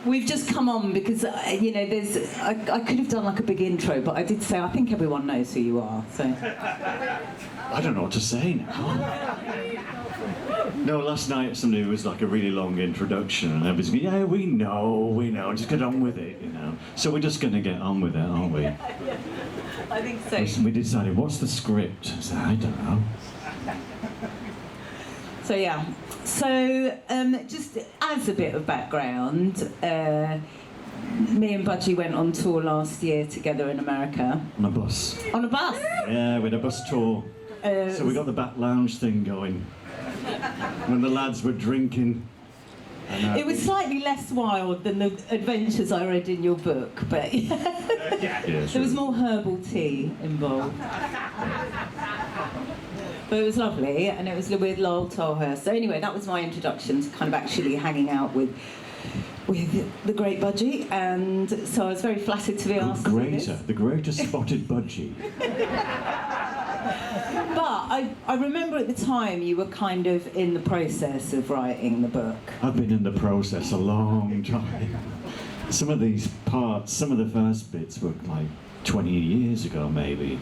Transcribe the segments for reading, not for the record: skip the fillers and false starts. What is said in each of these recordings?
We've just come on because, I could have done like a big intro, but I did say I think everyone knows who you are, so... I don't know what to say now. No, last night somebody was like a really long introduction and everybody's going, yeah, we know, just get on with it, So we're just going to get on with it, aren't we? I think so. We decided, what's the script? I said, I don't know. So yeah, just as a bit of background, me and Budgie went on tour last year together in America. On a bus. On a bus? Yeah, we had a bus tour. So we got the back lounge thing going. When the lads were drinking. It was slightly less wild than the adventures I read in your book, but there was more herbal tea involved. But it was lovely, and it was with Lowell Tolhurst. So anyway, that was my introduction to kind of actually hanging out with the great Budgie, and so I was very flattered to be asked to do this. The greater spotted Budgie. But I remember at the time you were kind of in the process of writing the book. I've been in the process a long time. Some of these parts, some of the first bits were like 20 years ago maybe.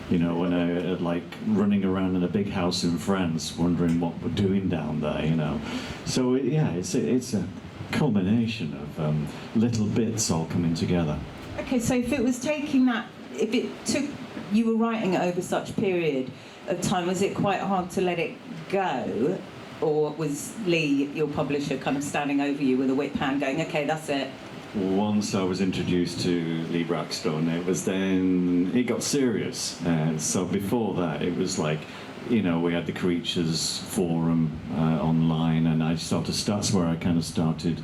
When I like running around in a big house in France wondering what we're doing down there, So yeah, it's a culmination of little bits all coming together. Okay, so if it took you were writing it over such a period of time, was it quite hard to let it go? Or was Lee, your publisher, kind of standing over you with a whip hand going, okay, that's it? Once I was introduced to Lee Brackstone, it got serious. So before that, it was like, we had the Creatures forum online, and that's where I kind of started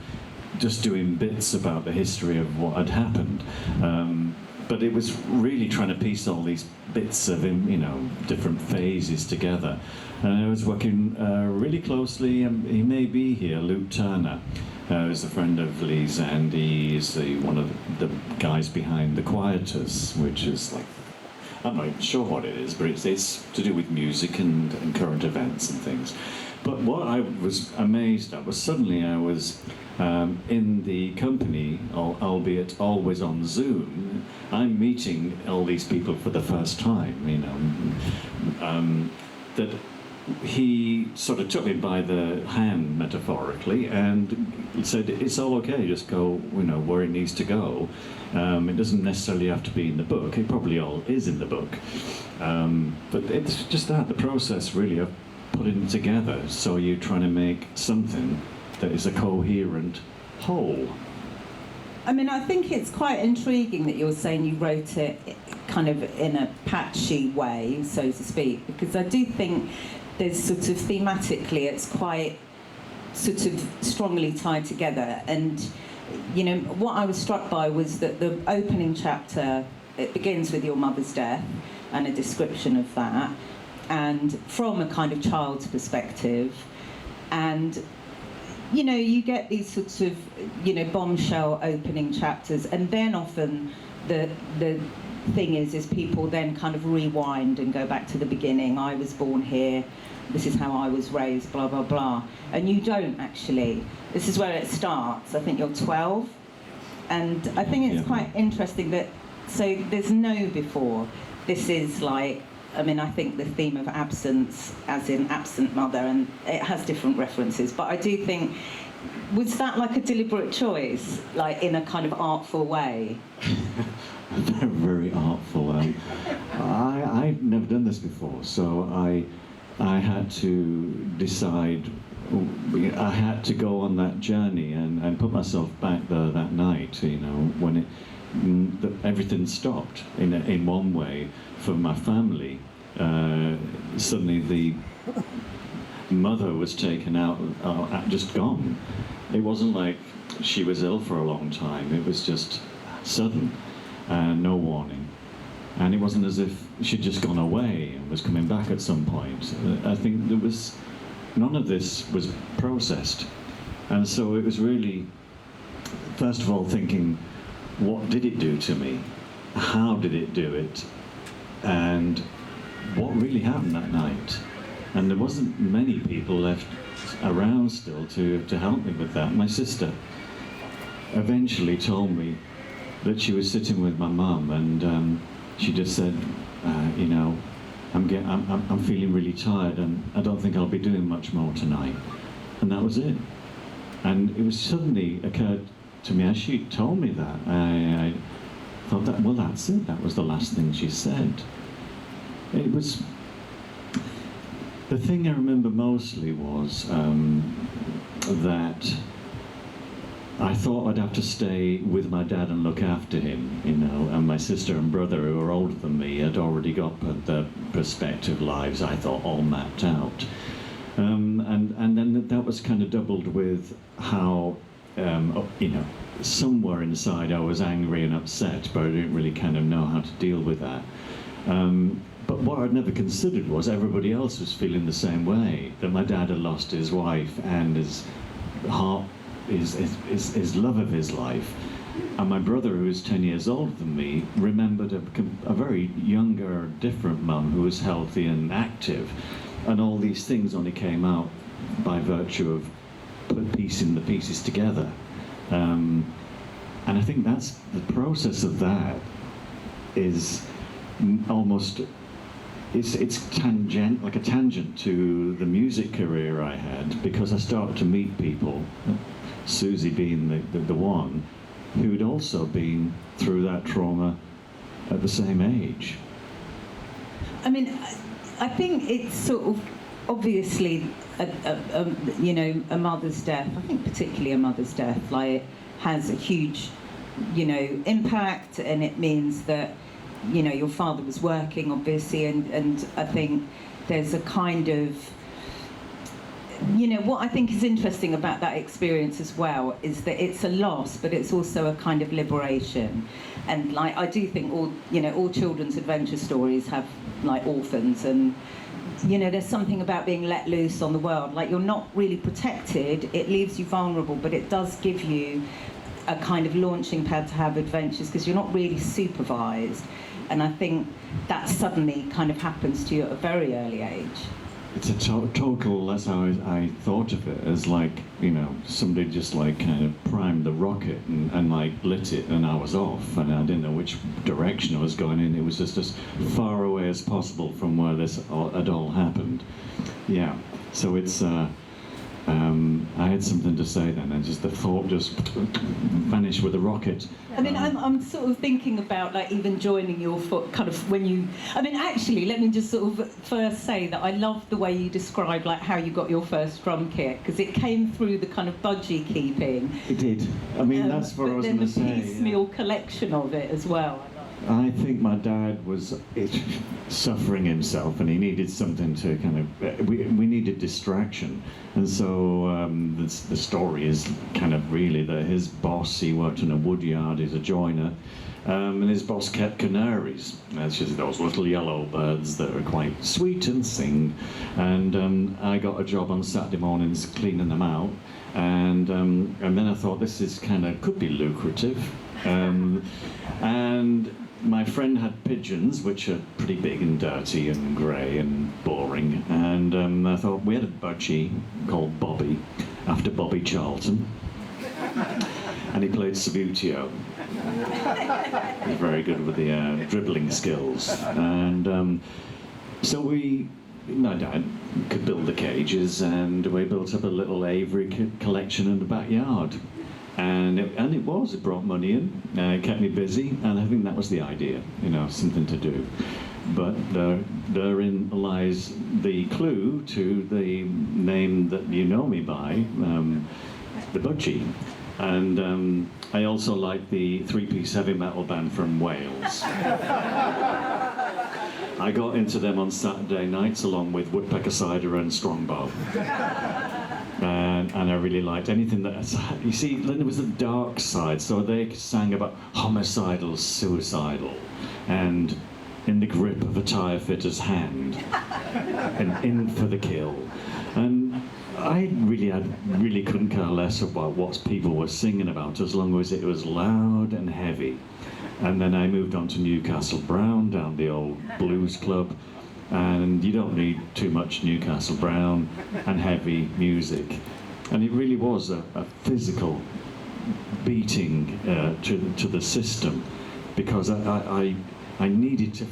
just doing bits about the history of what had happened. But it was really trying to piece all these bits of, different phases together. And I was working really closely, he may be here, Luke Turner, who's a friend of Lee's, and he's one of the guys behind The Quieters, which is like, I'm not even sure what it is, but it's to do with music and current events and things. But what I was amazed at was suddenly I was in the company, albeit always on Zoom, I'm meeting all these people for the first time, that he sort of took me by the hand, metaphorically, and said, it's all okay, just go, where it needs to go. It doesn't necessarily have to be in the book. It probably all is in the book. But it's just the process, really, of putting it together. So you're trying to make something that is a coherent whole. I mean, I think it's quite intriguing that you're saying you wrote it kind of in a patchy way, so to speak, because I do think there's sort of thematically it's quite sort of strongly tied together. And, what I was struck by was that the opening chapter, it begins with your mother's death and a description of that, and from a kind of child's perspective. And you get these sorts of, bombshell opening chapters, and then often the thing is people then kind of rewind and go back to the beginning. I was born here, this is how I was raised, blah, blah, blah. And you don't actually. This is where it starts. I think you're 12. And I think it's quite interesting that, so there's no before. This is like, I think the theme of absence, as in absent mother, and it has different references, but I do think, was that like a deliberate choice, like in a kind of artful way? Very, very artful. I've never done this before, so I had to decide, I had to go on that journey and put myself back there that night, when everything stopped in one way for my family. Suddenly the mother was taken out, just gone. It wasn't like she was ill for a long time, it was just sudden, no warning. And it wasn't as if she'd just gone away and was coming back at some point. I think none of this was processed. And so it was really, first of all, thinking, what did it do to me? How did it do it? And what really happened that night? And there wasn't many people left around still to help me with that. My sister, eventually told me that she was sitting with my mum, and she just said, you know, I'm feeling really tired, and I don't think I'll be doing much more tonight. And that was it. And it was suddenly occurred to me as she told me that, I thought that, well, that's it. That was the last thing she said. It was, the thing I remember mostly was that I thought I'd have to stay with my dad and look after him, you know, and my sister and brother, who were older than me, had already got their prospective lives, I thought, all mapped out. And then that was kind of doubled with how, you know, somewhere inside I was angry and upset, but I didn't really kind of know how to deal with that. But what I'd never considered was everybody else was feeling the same way, that my dad had lost his wife and his heart, his love of his life. And my brother, who was 10 years older than me, remembered a very younger, different mum who was healthy and active. And all these things only came out by virtue of piecing the pieces together. And I think that's the process of that is almost, it's tangent, like a tangent to the music career I had, because I started to meet people, Susie being the one, who'd also been through that trauma at the same age. I mean, I think it's sort of obviously, you know, a mother's death. I think particularly a mother's death, like, has a huge, you know, impact, and it means that, you know, your father was working, obviously, and I think there's a kind of, you know, what I think is interesting about that experience as well is that it's a loss, but it's also a kind of liberation. And like, I do think all, you know, all children's adventure stories have like orphans, and, you know, there's something about being let loose on the world. Like, you're not really protected, it leaves you vulnerable, but it does give you a kind of launching pad to have adventures because you're not really supervised. And I think that suddenly kind of happens to you at a very early age. It's a total, that's how I thought of it, as like, you know, somebody just like kind of primed the rocket and like lit it, and I was off, and I didn't know which direction I was going in. It was just as far away as possible from where this had all happened. Yeah, so it's, I had something to say then, and just the thought just vanished with a rocket. I mean, I'm sort of thinking about like even joining your foot, kind of when you. I mean, actually, let me just sort of first say that I love the way you described like how you got your first drum kit, because it came through the kind of Budgie keeping. It did. I mean, that's what I was going to say. Then the piecemeal collection of it as well. I think my dad was suffering himself, and he needed something to kind of. We needed distraction, and so the story is kind of really that his boss, he worked in a wood yard, he's a joiner, and his boss kept canaries. That's just those little yellow birds that are quite sweet and sing. And I got a job on Saturday mornings cleaning them out, and then I thought this is kind of could be lucrative, and. My friend had pigeons, which are pretty big and dirty and grey and boring, and I thought we had a budgie called Bobby, after Bobby Charlton, and he played Savutio. He was very good with the dribbling skills, and so my dad could build the cages, and we built up a little aviary collection in the backyard. And it brought money in, it kept me busy, and I think that was the idea, you know, something to do. But therein lies the clue to the name that you know me by, the Budgie. And I also like the three-piece heavy metal band from Wales. I got into them on Saturday nights along with Woodpecker Cider and Strongbow. And I really liked anything that, you see, there was the dark side, so they sang about homicidal, suicidal, and in the grip of a tire fitter's hand, and in for the kill. And I really couldn't care less about what people were singing about, as long as it was loud and heavy. And then I moved on to Newcastle Brown, down the old blues club, and you don't need too much Newcastle Brown and heavy music. And it really was a physical beating to the system, because I needed to,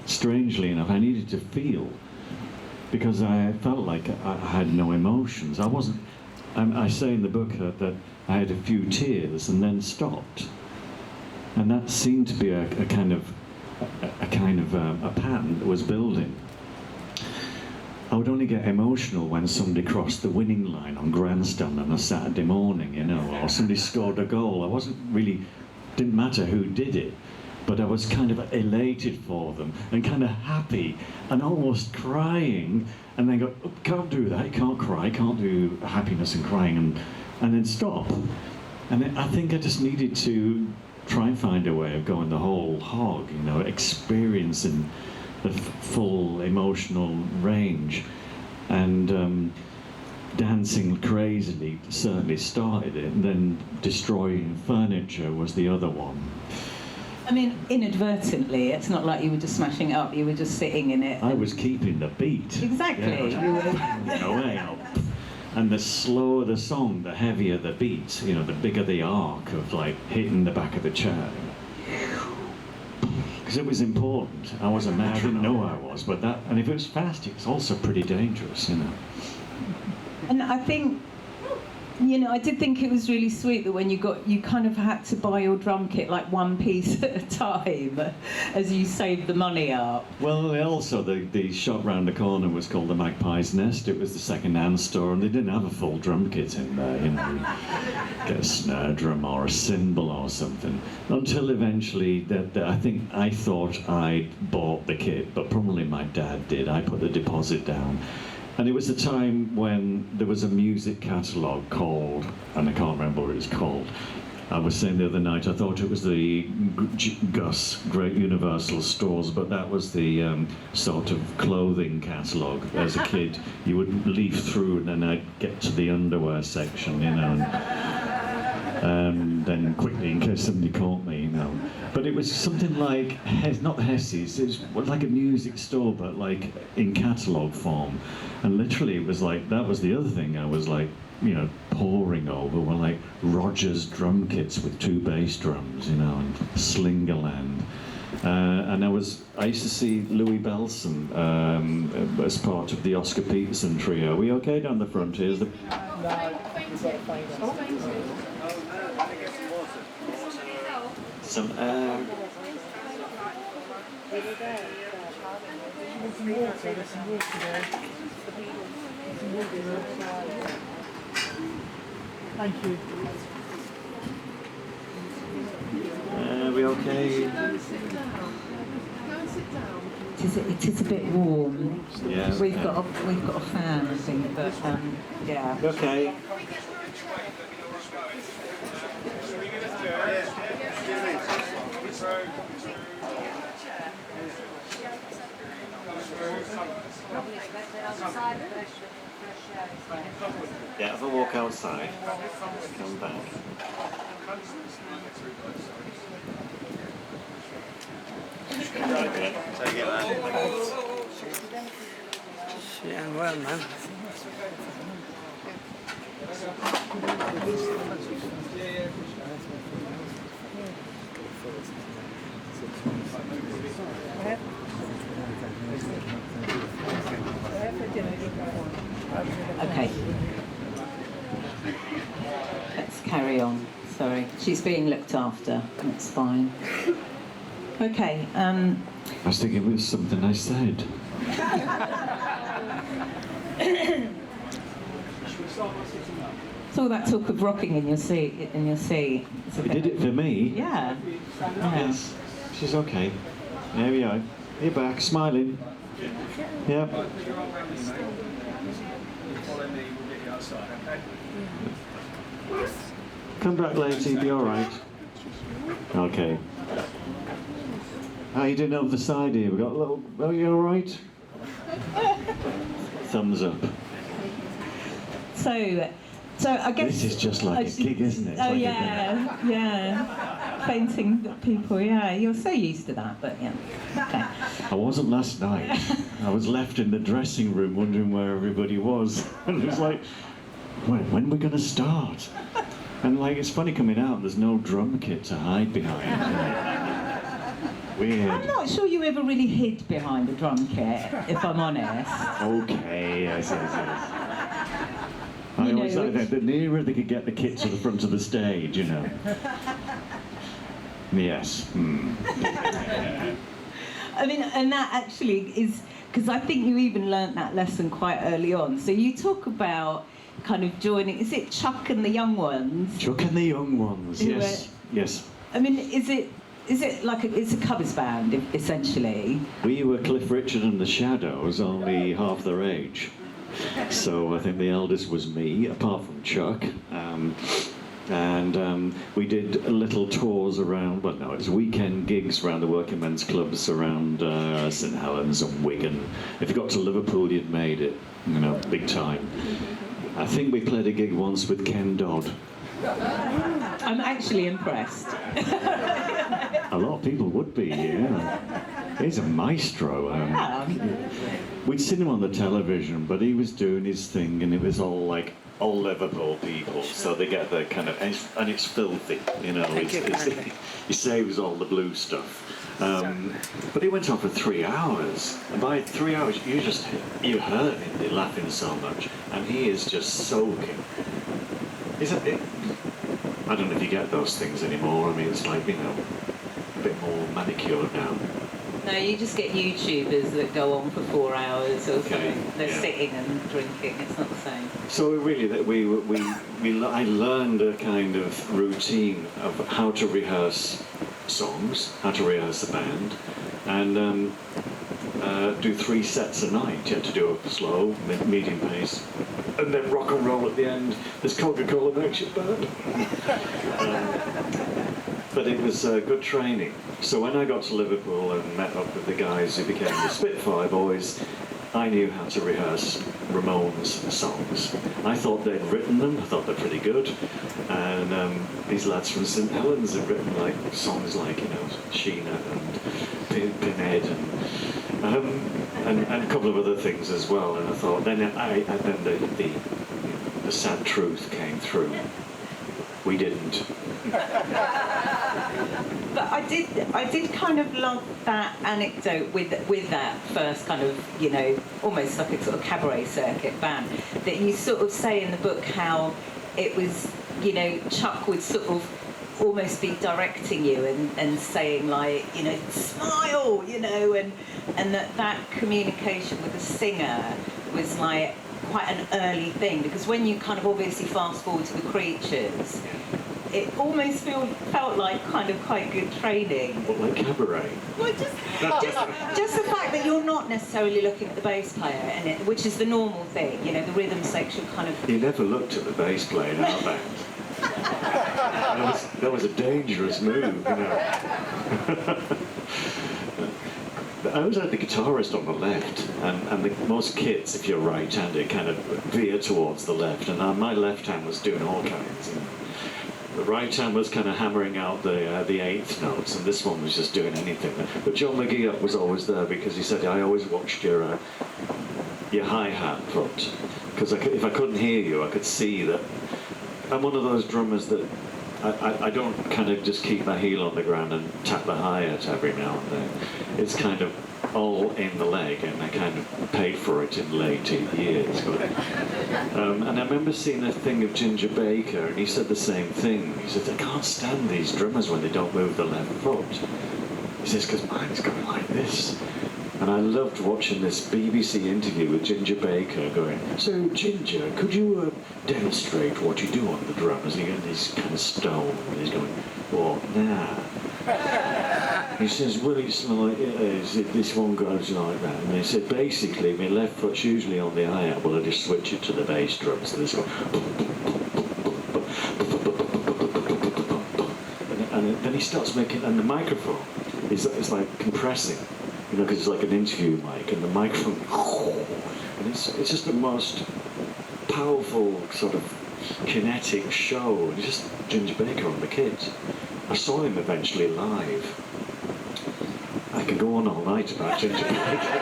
strangely enough, I needed to feel, because I felt like I had no emotions. I wasn't. I say in the book that I had a few tears and then stopped, and that seemed to be a kind of a pattern that was building. I would only get emotional when somebody crossed the winning line on grandstand on a Saturday morning, you know, or somebody scored a goal. I wasn't really, didn't matter who did it, but I was kind of elated for them and kind of happy and almost crying, and then go, oh, can't do that, you can't cry, can't do happiness and crying, and then stop. And I think I just needed to try and find a way of going the whole hog, you know, experiencing the full emotional range, and dancing crazily certainly started it, and then destroying furniture was the other one. I mean, inadvertently, it's not like you were just smashing it up, you were just sitting in it. I was keeping the beat. Exactly. Yeah, away out. And the slower the song, the heavier the beat, you know, the bigger the arc of like hitting the back of the chair. Because it was important. I was a man, I didn't know I was, but that, and if it was fast, it was also pretty dangerous, you know. And I think, you know, I did think it was really sweet that when you kind of had to buy your drum kit like one piece at a time as you saved the money up. Well, also the shop round the corner was called the Magpie's Nest. It was the second-hand store, and they didn't have a full drum kit in there, you know. Get a snare drum or a cymbal or something. Until eventually, I thought I bought the kit, but probably my dad did. I put the deposit down. And it was a time when there was a music catalogue called, and I can't remember what it was called. I was saying the other night, I thought it was the GUS, Great Universal Stores, but that was the sort of clothing catalogue. As a kid, you would leaf through, and then I'd get to the underwear section, you know, and then quickly, in case somebody caught me, you know. But it was something like, not Hessie's, it was like a music store, but like in catalogue form. And literally it was like, that was the other thing I was like, you know, poring over, were like Rogers drum kits with 2 bass drums, you know, and Slingerland. And I used to see Louis Belson as part of the Oscar Peterson trio. Are we okay down the front here? Some air. Thank you. Are we okay? It is a bit warm. Yeah. We've got a fan, I think, but yeah. Okay. Yeah, have a walk outside. Come back. Take it, man. Yeah, well, man. Okay. Let's carry on. Sorry, she's being looked after. That's fine. Okay. I was thinking it was something I said. So all that talk of rocking in your seat. You did it for me? Yeah. Yes. She's okay. There we are. You're back, smiling. Yep. Come back later, you'll be alright. Okay. How you doing over the side here? We got a little... Oh, you alright? Thumbs up. So I guess... This is just like a gig, isn't it? It's Oh, like yeah. Fainting people, yeah. You're so used to that, but yeah. Okay. I wasn't last night. I was left in the dressing room wondering where everybody was. And it was like, when are we going to start? And like, it's funny coming out, there's no drum kit to hide behind. Weird. I'm not sure you ever really hid behind a drum kit, if I'm honest. Okay, yes. I You always know, like that. The nearer they could get the kit to the front of the stage, you know. Yes. I mean, and that actually is, because I think you even learnt that lesson quite early on. So you talk about kind of joining, is it Chuck and the Young Ones? Chuck and the Young Ones, yes. Yes. I mean, is it like it's a covers band, essentially? We were Cliff Richard and the Shadows, only half their age. So I think the eldest was me, apart from Chuck. And we did little tours around, well, no, it was weekend gigs around the working men's clubs around St Helens and Wigan. If you got to Liverpool, you'd made it, you know, big time. I think we played a gig once with Ken Dodd. I'm actually impressed. A lot of people would be, yeah. He's a maestro. We'd seen him on the television, but he was doing his thing, and it was all like all Liverpool people, so they get the kind of, and it's filthy, you know. He saves all the blue stuff. But he went on for 3 hours, and by 3 hours you heard him laughing so much, and he is just soaking. I don't know if you get those things anymore. I mean, it's like, you know, a bit more manicured now. No, you just get YouTubers that go on for 4 hours or something. They're sitting and drinking. It's not the same. So really, that I learned a kind of routine of how to rehearse songs, how to rehearse a band, and do 3 sets a night. You had to do a slow, medium pace, and then rock and roll at the end. As Coca-Cola makes you bad. But it was good training. So when I got to Liverpool and met up with the guys who became the Spitfire Boys, I knew how to rehearse Ramones songs. I thought they'd written them, I thought they're pretty good. And these lads from St Helens had written like songs like, you know, Sheena and Pinhead and a couple of other things as well. And I thought, then the sad truth came through. We didn't. But I did kind of love that anecdote with that first kind of, you know, almost like a sort of cabaret circuit band, that you sort of say in the book how it was, you know, Chuck would sort of almost be directing you and saying like, you know, smile, you know, and that communication with the singer was like quite an early thing, because when you kind of obviously fast forward to the Creatures, it almost felt like kind of quite good training. What, like cabaret? Well, just the fact that you're not necessarily looking at the bass player in it, which is the normal thing, you know, the rhythm section kind of... You never looked at the bass player in our band. That was a dangerous move, you know. I always had the guitarist on the left, and most kits, if you're right-handed, kind of veer towards the left, and my left hand was doing all kinds. And the right hand was kind of hammering out the eighth notes, and this one was just doing anything. But John McGee was always there, because he said, I always watched your hi-hat front, because if I couldn't hear you, I could see that. I'm one of those drummers that I don't kind of just keep my heel on the ground and tap the hi-hat every now and then. It's kind of all in the leg, and I kind of paid for it in later years. And I remember seeing a thing of Ginger Baker, and he said the same thing. He said, I can't stand these drummers when they don't move the left foot. He says, because mine's going like this. And I loved watching this BBC interview with Ginger Baker going, so Ginger, could you demonstrate what you do on the drums? And he's kind of stoned, and he's going, what, nah. He says, well, it's like, this one goes like that. And he said, basically, my left foot's usually on the hi-hat, well, I just switch it to the bass drum. So this one, and then he starts making, and the microphone is like compressing, you know, because it's like an interview mic, and the microphone, and it's just the most powerful sort of kinetic show. And it's just Ginger Baker on the kids. I saw him eventually live. I could go on all night about Ginger Baker.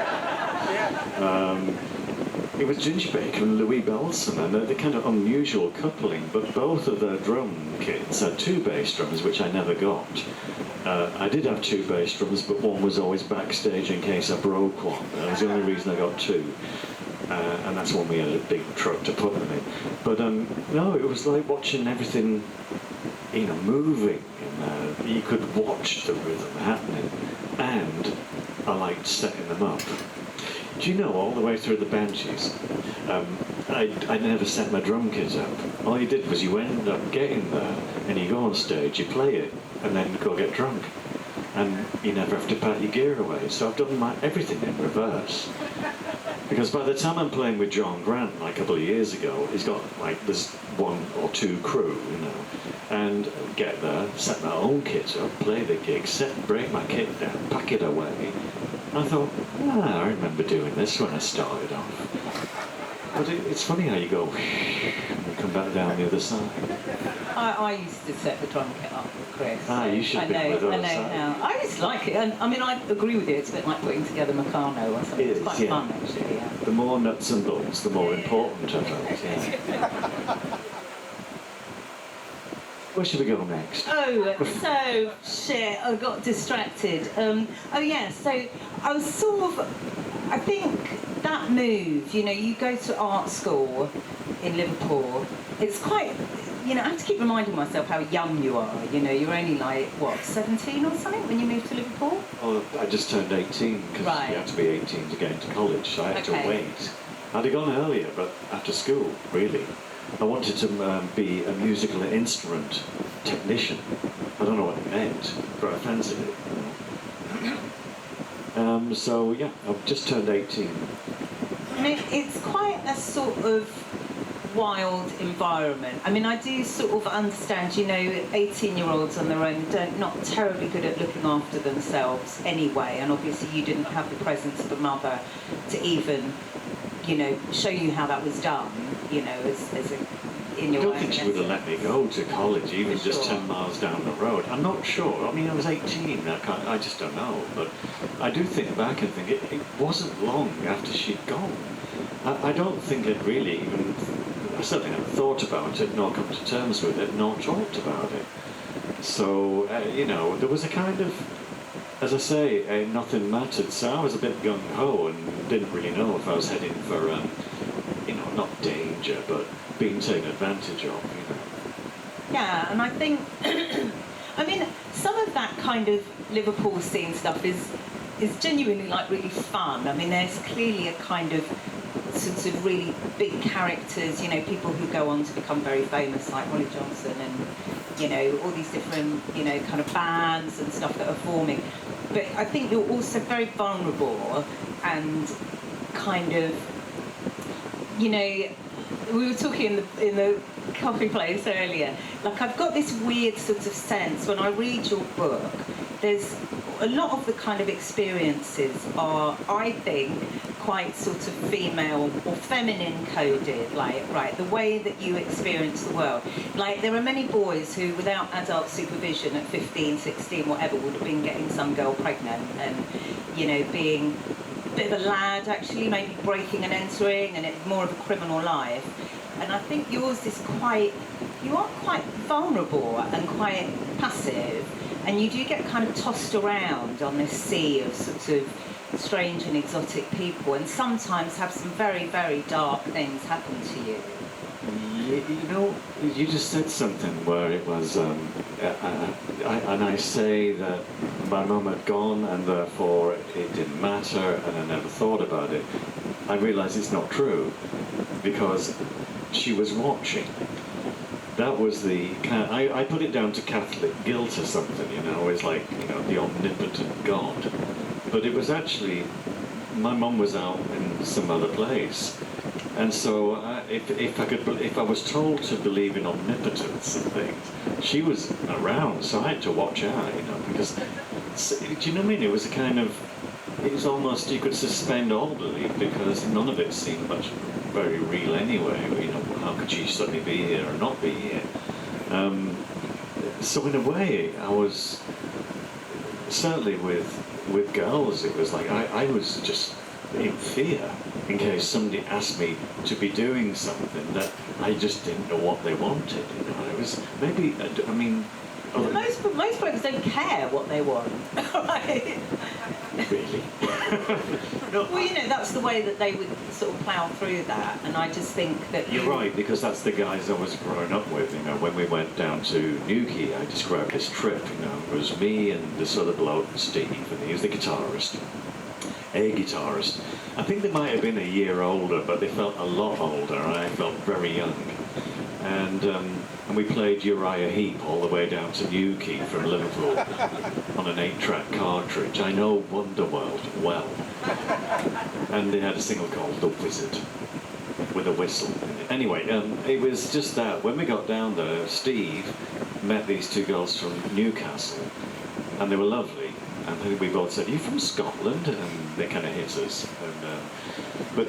it was Ginger Baker and Louis Belson, and they're kind of unusual coupling, but both of their drum kits had two bass drums, which I never got. I did have two bass drums, but one was always backstage in case I broke one. That was the only reason I got two. And that's when we had a big truck to put them in. But no, it was like watching everything, you know, moving. And, you could watch the rhythm happening. And I liked setting them up. Do you know, all the way through the benches, I never set my drum kit up. All you did was you end up getting there, and you go on stage, you play it, and then go get drunk. And you never have to pack your gear away. So I've done everything in reverse. Because by the time I'm playing with John Grant, like a couple of years ago, he's got like this one or two crew, you know, and get there, set my own kit up, play the gig, break my kit down, pack it away. I thought, I remember doing this when I started off. But it's funny how you go and you come back down the other side. I used to set the drum kit up with Chris. You should be with us. I know now. I used to like it, and I mean, I agree with you. It's a bit like putting together Meccano or something. It's quite fun, actually. Yeah. The more nuts and bolts, the more important, I think. Yeah. Where should we go next? I got distracted. So I was sort of, I think that move, you know, you go to art school in Liverpool, it's quite, you know, I have to keep reminding myself how young you are. You know, you're only like, what, 17 or something when you moved to Liverpool? Oh, I just turned 18 because you had to be 18 to get into college, so I had to wait. I'd have gone earlier, but after school, really. I wanted to be a musical instrument technician. I don't know what it meant, but I fancied it. So yeah, I've just turned 18. I mean, it's quite a sort of wild environment. I mean, I do sort of understand, you know, 18-year-olds on their own not terribly good at looking after themselves anyway, and obviously you didn't have the presence of a mother to even, you know, show you how that was done, you know, in your I don't think she would have let me go to college, even just sure. 10 miles down the road. I'm not sure. I mean, I was 18. I just don't know. But I do think back and think it wasn't long after she'd gone. I don't think I'd really even... I certainly hadn't thought about it, nor come to terms with it, nor talked about it. So, you know, there was a kind of... As I say, nothing mattered, so I was a bit gung-ho and didn't really know if I was heading for, you know, not danger, but being taken advantage of, you know. Yeah, and I think, I mean, some of that kind of Liverpool scene stuff is genuinely, like, really fun. I mean, there's clearly a kind of sorts of really big characters, you know, people who go on to become very famous, like Holly Johnson and, you know, all these different, you know, kind of bands and stuff that are forming. But I think you're also very vulnerable and kind of, you know, we were talking in the coffee place earlier, like I've got this weird sort of sense when I read your book, there's a lot of the kind of experiences are, I think, quite sort of female or feminine coded, like, right, the way that you experience the world. Like, there are many boys who, without adult supervision at 15, 16, whatever, would have been getting some girl pregnant and, you know, being a bit of a lad, actually, maybe breaking and entering, and it's more of a criminal life. And I think yours is quite, you are quite vulnerable and quite passive, and you do get kind of tossed around on this sea of sort of strange and exotic people, and sometimes have some very, very dark things happen to you. You know, you just said something where it was, and I say that my mum had gone and therefore it didn't matter and I never thought about it. I realise it's not true because she was watching. That was the kind of, I put it down to Catholic guilt or something, you know, it's like, you know, the omnipotent God. But it was actually, my mum was out in some other place. And so if I was told to believe in omnipotence and things, she was around, so I had to watch out, you know, because, do you know what I mean? It was a kind of, it was almost, you could suspend all belief because none of it seemed much very real anyway. You know, how could she suddenly be here or not be here? So in a way, I was, certainly with girls, it was like, I was just in fear in case somebody asked me to be doing something that I just didn't know what they wanted. You know, it was maybe. I mean, But most folks don't care what they want, right? really. No, Well, you know, that's the way that they would sort of plough through that, and I just think that you're right, because that's the guys I was growing up with. You know, when we went down to Newquay, I described this trip. You know, it was me and this other bloke, Steve, and he was the guitarist. A guitarist. I think they might have been a year older, but they felt a lot older, and I felt very young. And we played Uriah Heep all the way down to Newquay from Liverpool on an 8-track cartridge. I know Wonderworld well. And they had a single called The Wizard with a whistle. Anyway, it was just that when we got down there, Steve met these two girls from Newcastle, and they were lovely. And I think we both said, "Are you from Scotland?" And they kind of hit us. But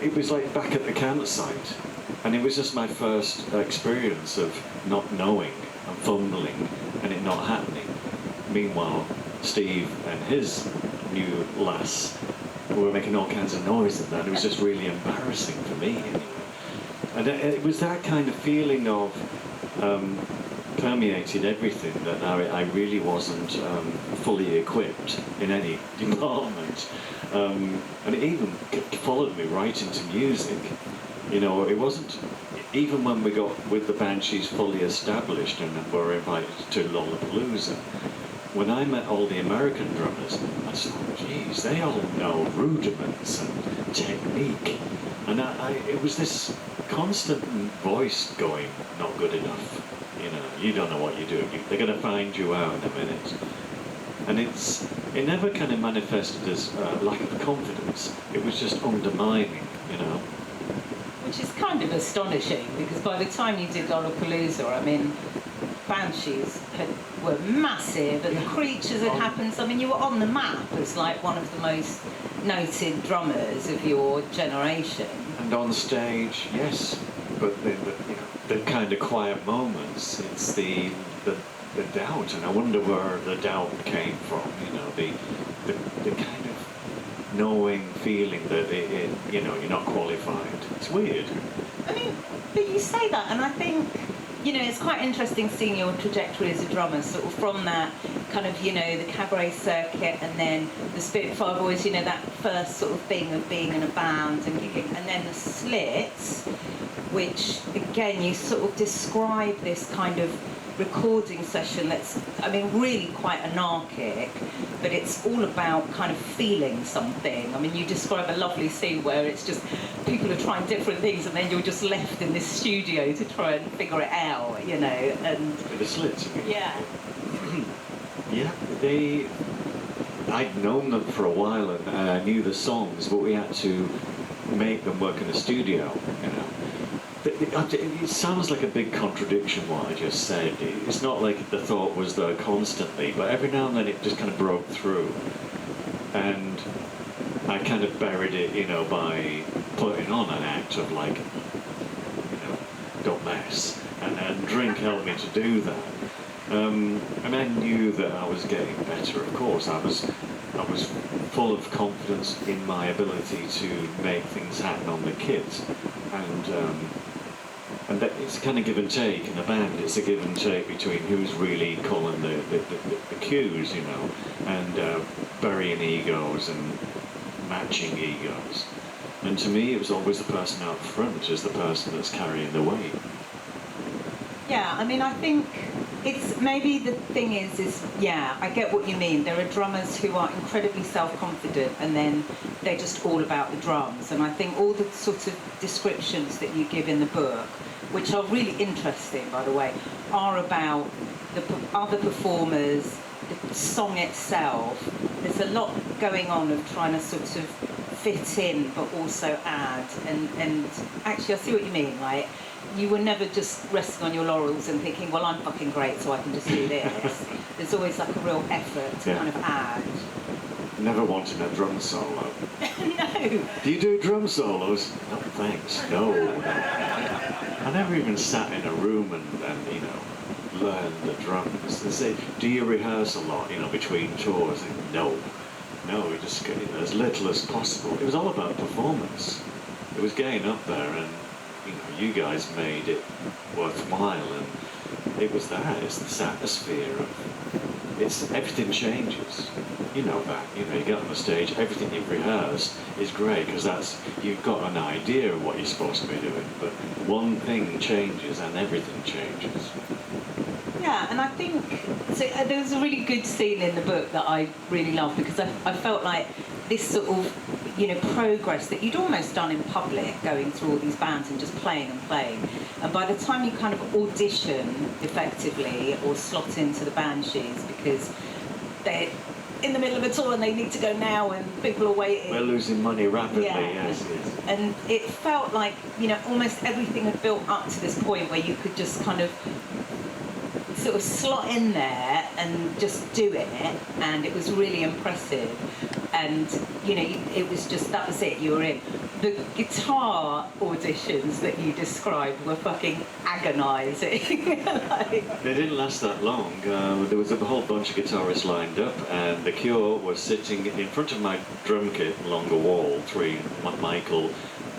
it was like back at the campsite. And it was just my first experience of not knowing and fumbling and it not happening. Meanwhile, Steve and his new lass were making all kinds of noise and that. It was just really embarrassing for me. Anyway. And it was that kind of feeling of permeated everything that I really wasn't fully equipped in any department. And it even followed me right into music. You know, it wasn't, even when we got with the Banshees fully established and were invited to Lollapalooza, when I met all the American drummers, I thought, geez, they all know rudiments and technique. And it was this constant voice going, not good enough. You know, you don't know what you're doing. They're going to find you out in a minute. And it never kind of manifested as lack of confidence. It was just undermining, you know. which is kind of astonishing, because by the time you did Lollapalooza, I mean, Banshees were massive, and the Creatures had happened. So, I mean, you were on the map as like one of the most noted drummers of your generation. And on stage, yes, but the kind of quiet moments, it's the doubt, and I wonder where the doubt came from. You know, the kind of knowing, feeling that you know, you're not qualified. It's weird. I mean, but you say that, and I think, you know, it's quite interesting seeing your trajectory as a drummer, sort of from that kind of, you know, the cabaret circuit, and then the Spitfire Boys, you know, that first sort of thing of being in a band and gigging, and then the Slits, which, again, you sort of describe this kind of recording session that's, I mean, really quite anarchic, but it's all about kind of feeling something. I mean, you describe a lovely scene where it's just people are trying different things, and then you're just left in this studio to try and figure it out, you know. And The Slits, you mean? yeah. Yeah, I'd known them for a while, and I knew the songs, but we had to make them work in the studio, you know. It sounds like a big contradiction what I just said. It's not like the thought was there constantly, but every now and then it just kind of broke through. And I kind of buried it, you know, by putting on an act of like, you know, don't mess. And drink helped me to do that. And I knew that I was getting better, of course. I was full of confidence in my ability to make things happen on the kit. And that it's kind of give and take in a band. It's a give and take between who's really calling the cues, you know, and burying egos and matching egos. And to me, it was always the person out front is the person that's carrying the weight. Yeah, I mean, I think it's maybe the thing is yeah, I get what you mean. There are drummers who are incredibly self-confident, and then they're just all about the drums. And I think all the sort of descriptions that you give in the book, which are really interesting, by the way, are about the other performers, the song itself. There's a lot going on of trying to sort of fit in, but also add. And actually, I see what you mean, right? You were never just resting on your laurels and thinking, well, I'm fucking great, so I can just do this. There's always like a real effort to kind of add. Never wanting a drum solo. No. Do you do drum solos? No, thanks. No. I never even sat in a room and you know, learned the drums. They say, do you rehearse a lot, you know, between tours? And no. No, we just get as little as possible. It was all about performance. It was getting up there, and you guys made it worthwhile, and it was that. It's this atmosphere of everything changes. You know that. You get on the stage, everything you've rehearsed is great because you've got an idea of what you're supposed to be doing. But one thing changes, and everything changes. Yeah, and I think there was a really good scene in the book that I really loved because I felt like this sort of progress that you'd almost done in public, going through all these bands and just playing and playing. And by the time you kind of audition effectively or slot into the Banshees, because they're in the middle of a tour and they need to go now and people are waiting. We're losing money rapidly, yes. And it felt like, almost everything had built up to this point where you could just kind of sort of slot in there and just do it, and it was really impressive. And it was just, that was it, you were in. The guitar auditions that you described were fucking agonising. They didn't last that long. There was a whole bunch of guitarists lined up, and The Cure was sitting in front of my drum kit along the wall, three, Michael,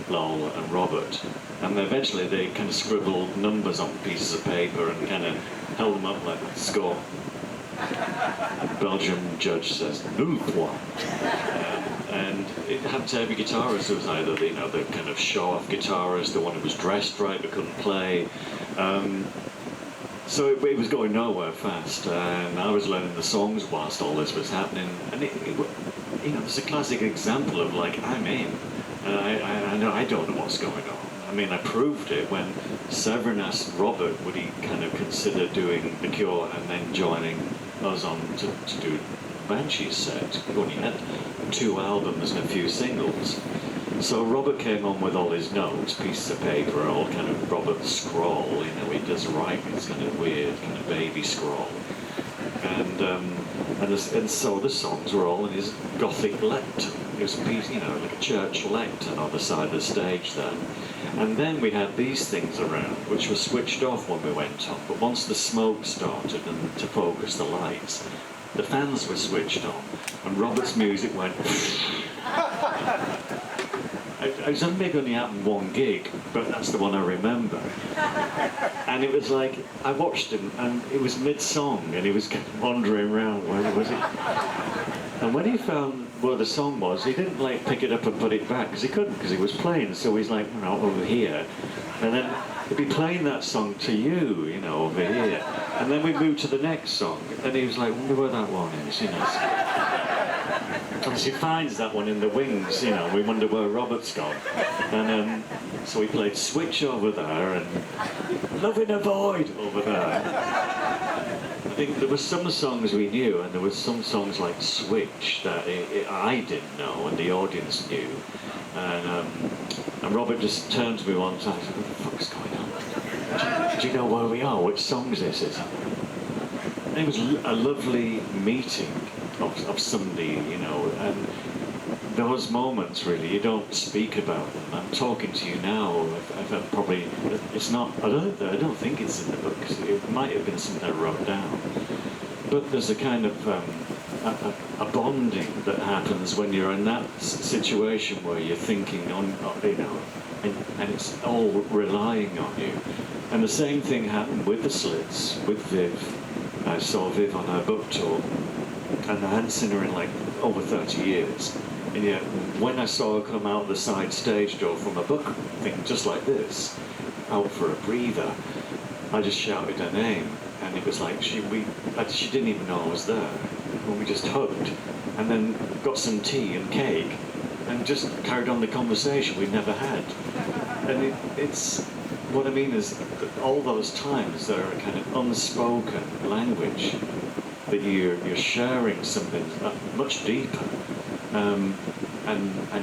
Lowell and Robert. And eventually they kind of scribbled numbers on pieces of paper and kind of held them up like a score. The Belgian judge says, "Nul point." And it happened to every guitarist. It was either the kind of show-off guitarist, the one who was dressed right but couldn't play. So it was going nowhere fast, and I was learning the songs whilst all this was happening. And it's a classic example of like, I'm in, and I don't know what's going on. I mean, I proved it when Severin asked Robert would he kind of consider doing The Cure and then joining us on to do Banshee's set. He only had 2 albums and a few singles. So Robert came on with all his notes, pieces of paper, all kind of Robert scroll, he does writing, it's kind of weird, kind of baby scroll. And so the songs were all in his Gothic lectern. It was a piece, like a church lectern on the side of the stage there. And then we had these things around, which were switched off when we went on. But once the smoke started and to focus the lights, the fans were switched on, and Robert's music went. It's maybe only happened one gig, but that's the one I remember. And it was like, I watched him, and it was mid-song, and he was kind of wandering around, where was he? And when he found where the song was, he didn't pick it up and put it back, because he couldn't, because he was playing, so he's like, over here. And then he'd be playing that song to you, over here. And then we moved to the next song, and he was like, wonder where that one is, And she finds that one in the wings, we wonder where Robert's gone. And so we played Switch over there and Love in a Void over there. I think there were some songs we knew, and there were some songs like Switch that I didn't know and the audience knew. And Robert just turned to me one time and said, what the fuck's going on? Do you know where we are? Which songs this is? And it was a lovely meeting of somebody, and those moments really, you don't speak about them. I'm talking to you now, I've probably, it's not, I don't think it's in the book, it might have been something I wrote down. But there's a kind of, a bonding that happens when you're in that situation where you're thinking on, and it's all relying on you. And the same thing happened with the Slits, with Viv. I saw Viv on her book tour, and I hadn't seen her in over 30 years. And yet, when I saw her come out the side stage door from a book thing just like this, out for a breather, I just shouted her name, and it was like she didn't even know I was there. And we just hugged, and then got some tea and cake, and just carried on the conversation we'd never had. And it's what I mean is that all those times there are a kind of unspoken language that you're sharing something much deeper, and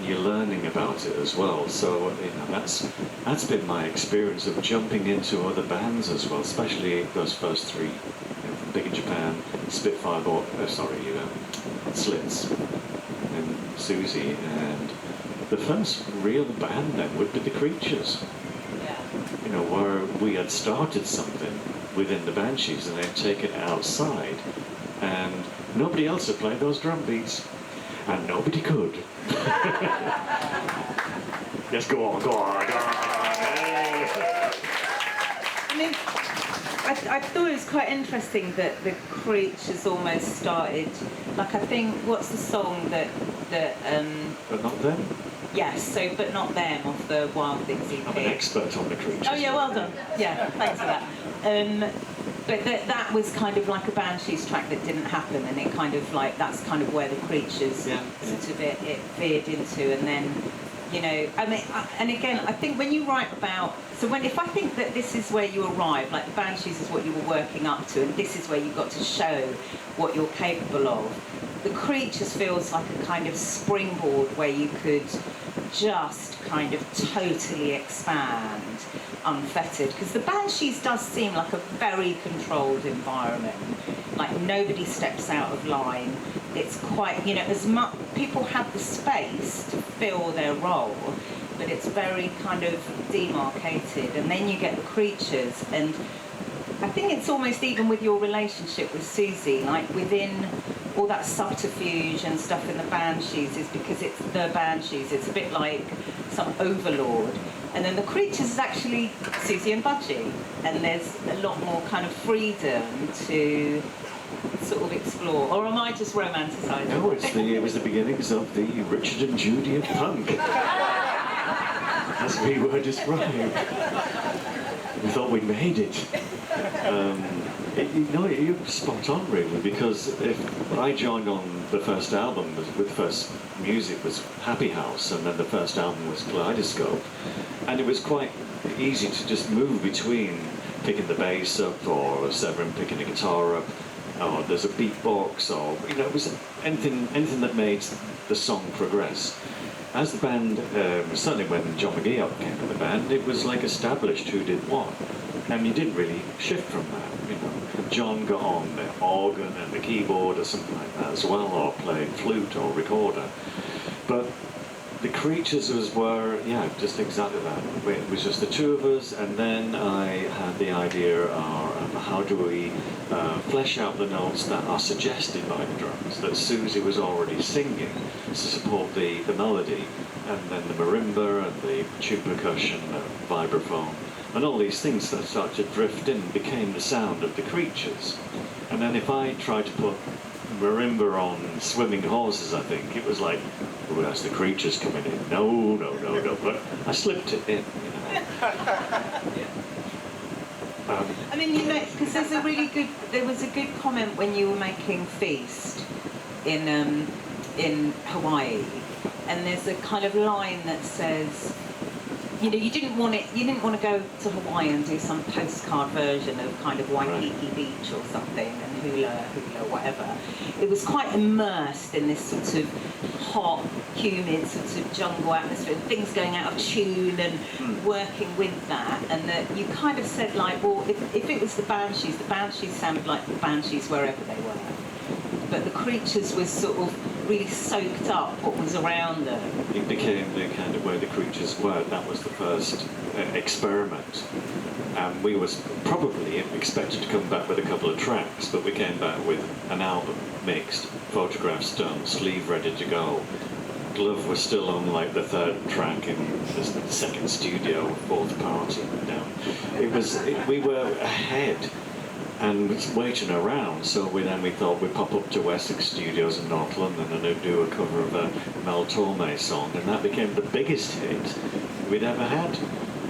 you're learning about it as well. So that's been my experience of jumping into other bands as well, especially those first 3, from Big in Japan, Spitfire, Slits, and Susie, and the first real band then would be the Creatures. Where we had started something within the Banshees and they'd taken it outside, and nobody else had played those drum beats. and nobody could. Yes, go on, go on, go on. I mean, I thought it was quite interesting that the Creatures almost started, like, I think, what's the song that But not them. yes, so But Not Them off the Wild Things EP. I'm an expert on the Creatures. Oh yeah, well done. Yeah, thanks for that. But that was kind of like a Banshees track that didn't happen, and it kind of like, that's kind of where the Creatures sort of it veered into, and then, you know, I mean, and again, I think when you write about, so if I think that this is where you arrive, like the Banshees is what you were working up to, and this is where you got to show what you're capable of, the Creatures feels like a kind of springboard where you could just kind of totally expand unfettered, because the Banshees does seem like a very controlled environment, like nobody steps out of line. It's quite, you know, as much people have the space to fill their role, but it's very kind of demarcated. And then you get the Creatures, and I think it's almost even with your relationship with Susie, like within all that subterfuge and stuff in the Banshees is because it's the Banshees. It's a bit like some overlord. And then the Creatures is actually Susie and Budgie, and there's a lot more kind of freedom to sort of explore. Or am I just romanticising? No, it was the beginnings of the Richard and Judy of punk, as we were described. We thought we made it. You're spot on, really, because if I joined on the first album, the first music was Happy House, and then the first album was Kaleidoscope, and it was quite easy to just move between picking the bass up, or Severin picking the guitar up, or there's a beatbox, or, you know, it was anything that made the song progress. As the band, certainly when John McGee came to the band, it was like established who did what, and you didn't really shift from that, you know. John got on the organ and the keyboard or something like that as well, or played flute or recorder. But the Creatures were just exactly that. It was just the two of us, and then I had the idea of how do we flesh out the notes that are suggested by the drums, that Susie was already singing to support the melody, and then the marimba and the tube percussion, the vibraphone, and all these things that started to drift in became the sound of the Creatures. And then if I tried to put marimba on Swimming Horses, I think, it was like, oh, that's the Creatures coming in. No. But I slipped it in, you know. I mean, you know, because there was a good comment when you were making Feast in Hawaii, and there's a kind of line that says, you know, you didn't want to go to Hawaii and do some postcard version of kind of Waikiki Beach or something, and hula, whatever. It was quite immersed in this sort of hot, humid sort of jungle atmosphere, things going out of tune and working with that, and that you kind of said, like, well, if it was the Banshees sounded like the Banshees wherever they were, but the Creatures was sort of really soaked up what was around them. It became the kind of where the Creatures were. That was the first experiment. We was probably expected to come back with a couple of tracks, but we came back with an album mixed, photographs done, sleeve ready to go. Glove was still on like the third track in the second studio, fourth party down. We were ahead and was waiting around, so we thought we'd pop up to Wessex Studios in North London and do a cover of a Mel Torme song, and that became the biggest hit we'd ever had.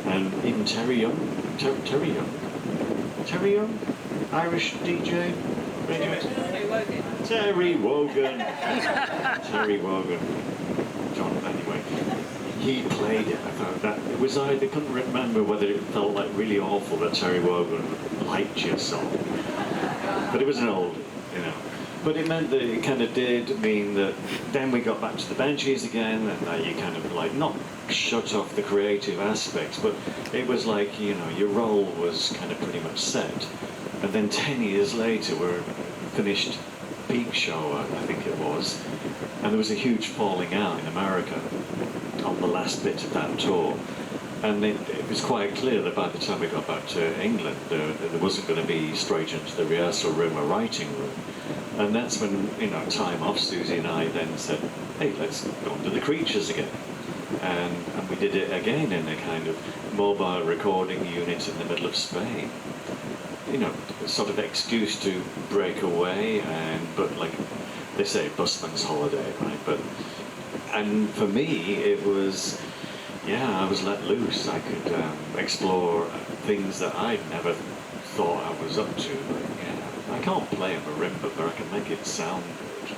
And even Terry Young, Irish DJ, Terry Wogan, John, anyway. He played it. I thought that it was I couldn't remember whether it felt like really awful that Terry Wogan liked your song, but it was an old, you know. But it meant that it kind of did mean that then we got back to the Banshees again, and you kind of like not shut off the creative aspects, but it was like, you know, your role was kind of pretty much set. And then 10 years later, we're finished Peep Show, I think it was, and there was a huge falling out in America on the last bit of that tour. And it was quite clear that by the time we got back to England, there wasn't going to be straight into the rehearsal room or writing room. And that's when, time off, Susie and I then said, hey, let's go and do the Creatures again. And we did it again in a kind of mobile recording unit in the middle of Spain. Sort of excuse to break away, but like they say, busman's holiday, right? And for me, it was, I was let loose. I could explore things that I'd never thought I was up to. I can't play a marimba, but I can make it sound good.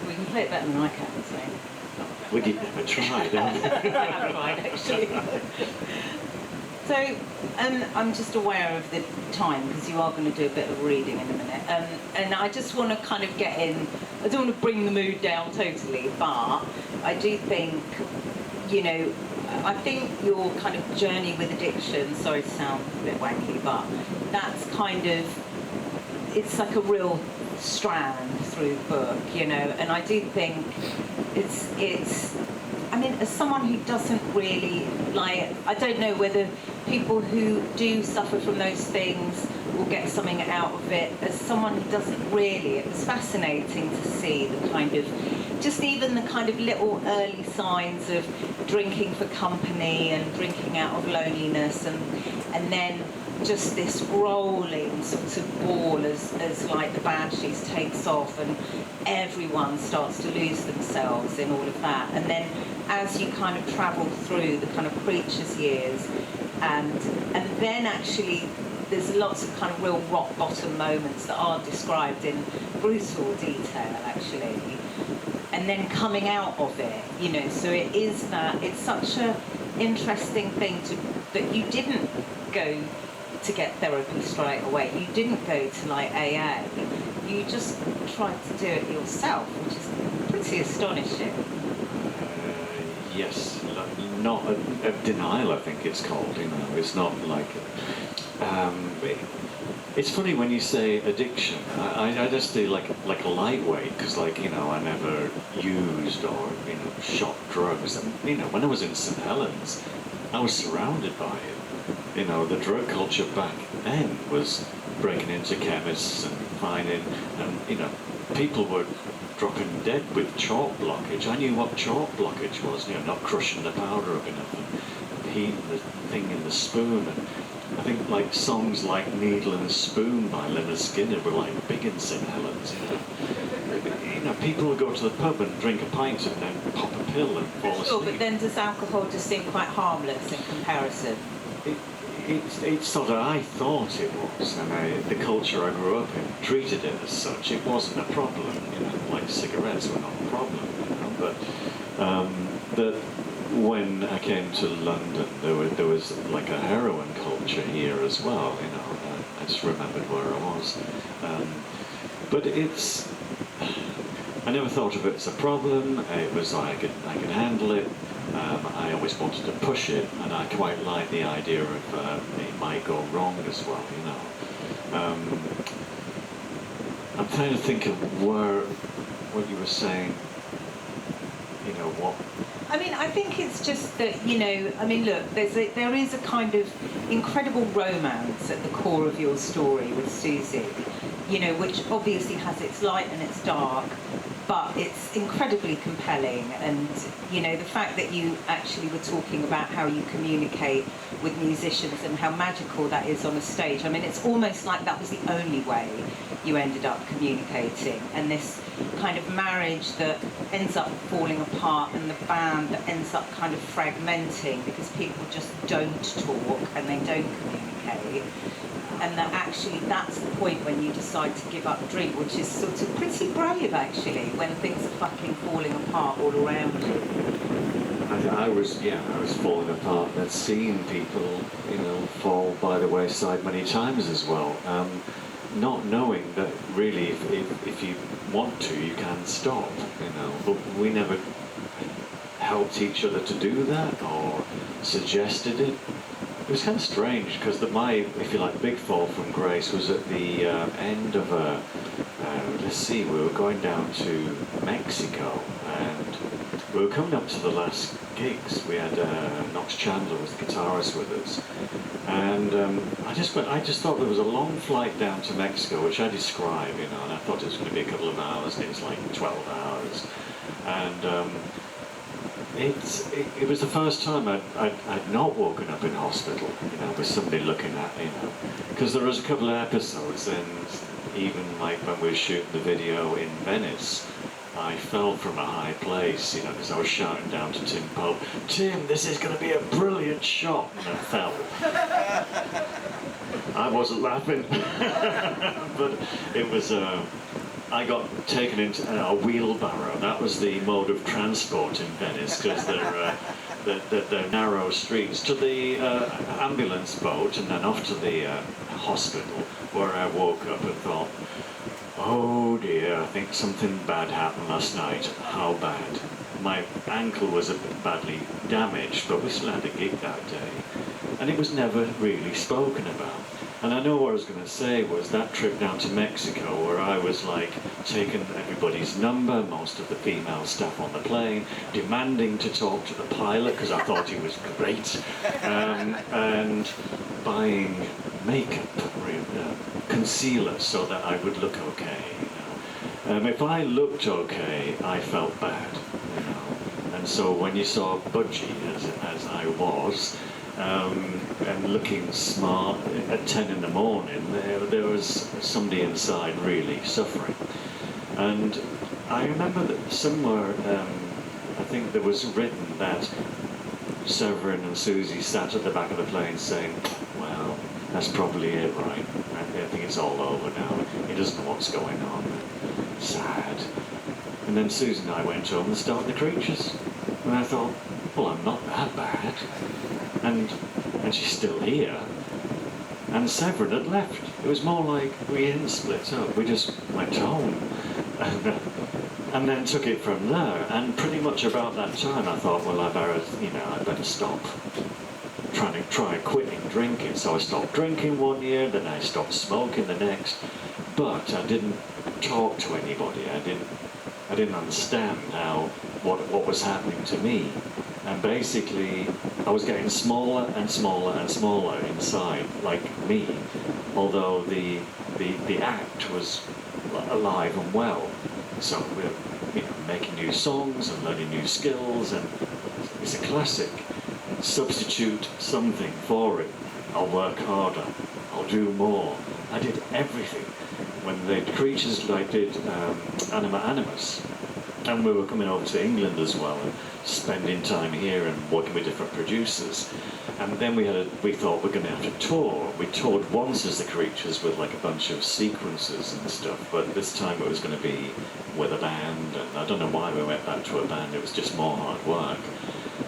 We can play it better than I can, so. Well, you've never tried, have you? I have tried, actually. So, I'm just aware of the time, because you are going to do a bit of reading in a minute. And I just want to kind of get in, I don't want to bring the mood down totally, but I do think, I think your kind of journey with addiction, sorry to sound a bit wanky, but that's kind of, it's like a real strand through the book, and I do think it's I mean, as someone who doesn't really, I don't know whether people who do suffer from those things will get something out of it. As someone who doesn't really, it was fascinating to see the kind of, just even the kind of little early signs of drinking for company and drinking out of loneliness, and then just this rolling sort of ball as like the Banshees takes off and everyone starts to lose themselves in all of that. And then as you kind of travel through the kind of Creatures years, and then actually there's lots of kind of real rock bottom moments that are described in brutal detail actually, and then coming out of it, so it is that, it's such a interesting thing that you didn't go to get therapy straight away. You didn't go to like AA. You just tried to do it yourself, which is pretty astonishing. Yes, not a denial, I think it's called. It's not like. It's funny when you say addiction. I just say like a lightweight, because I never used or shot drugs, and when I was in St Helens, I was surrounded by it. The drug culture back then was breaking into chemists and finding, and people were dropping dead with chalk blockage. I knew what chalk blockage was, not crushing the powder up enough and heating the thing in the spoon. And I think like songs like Needle and Spoon by Leonard Skinner were like big in St Helens. People would go to the pub and drink a pint and then pop a pill and fall asleep. Sure, but then does alcohol just seem quite harmless in comparison? It's sort of, I thought it was, and the culture I grew up in treated it as such. It wasn't a problem, like cigarettes were not a problem, but that when I came to London, there was like a heroin culture here as well, I just remembered where I was. But I never thought of it as a problem. It was I could handle it. I always wanted to push it, and I quite like the idea of it might go wrong as well, I'm trying to think of what you were saying, what... I mean, I think it's just that, look, there is a kind of incredible romance at the core of your story with Susie, which obviously has its light and its dark, but it's incredibly compelling. And the fact that you actually were talking about how you communicate with musicians and how magical that is on a stage. I mean, it's almost like that was the only way you ended up communicating, and this kind of marriage that ends up falling apart, and the band that ends up kind of fragmenting because people just don't talk and they don't communicate. And that actually, that's the point when you decide to give up drink, which is sort of pretty brave, actually, when things are fucking falling apart all around you. I was falling apart, and I'd seen people, fall by the wayside many times as well. Not knowing that really, if you want to, you can stop, But we never helped each other to do that or suggested it. It was kind of strange because my, if you like, big fall from grace was at the end of we were going down to Mexico, and we were coming up to the last gigs. We had Knox Chandler was the guitarist with us, and I just thought there was a long flight down to Mexico, which I described, you know, and I thought it was going to be a couple of hours, and it was like 12 hours, and it was the first time I'd not woken up in hospital, you know, with somebody looking at me, you know, because there was a couple of episodes, and even like when we were shooting the video in Venice, I fell from a high place, you know, because I was shouting down to Tim Pope, "Tim, this is going to be a brilliant shot," and I fell. I wasn't laughing, but it was. I got taken into a wheelbarrow. That was the mode of transport in Venice, because they're narrow streets, to the ambulance boat, and then off to the hospital, where I woke up and thought, "Oh dear, I think something bad happened last night." How bad? My ankle was a bit badly damaged, but we still had a gig that day. And it was never really spoken about. And I know what I was going to say was that trip down to Mexico, where I was like taking everybody's number, most of the female staff on the plane, demanding to talk to the pilot because I thought he was great, and buying makeup, concealer, so that I would look okay. You know? If I looked okay, I felt bad. You know? And so when you saw Budgie, as I was, and looking smart at 10 in the morning, there was somebody inside really suffering. And I remember that somewhere, I think there was written that Severin and Susie sat at the back of the plane saying, "Well, that's probably it, right? I think it's all over now. He doesn't know what's going on." Sad. And then Susie and I went home and started the Creatures. And I thought, well, I'm not that bad. And she's still here. And Severin had left. It was more like we didn't split up. We just went home. And then took it from there. And pretty much about that time, I thought, well, I better stop. Try quitting drinking. So I stopped drinking one year, then I stopped smoking the next. But I didn't talk to anybody. I didn't understand what was happening to me. And basically, I was getting smaller and smaller and smaller inside, like me, although the act was alive and well. So we're making new songs and learning new skills, and it's a classic. Substitute something for it. I'll work harder. I'll do more. I did everything. When the Creatures, I did Anima Animus, and we were coming over to England as well, and spending time here and working with different producers. And then we thought we're going to have to tour. We toured once as the Creatures with like a bunch of sequences and stuff, but this time it was going to be with a band, and I don't know why we went back to a band. It was just more hard work.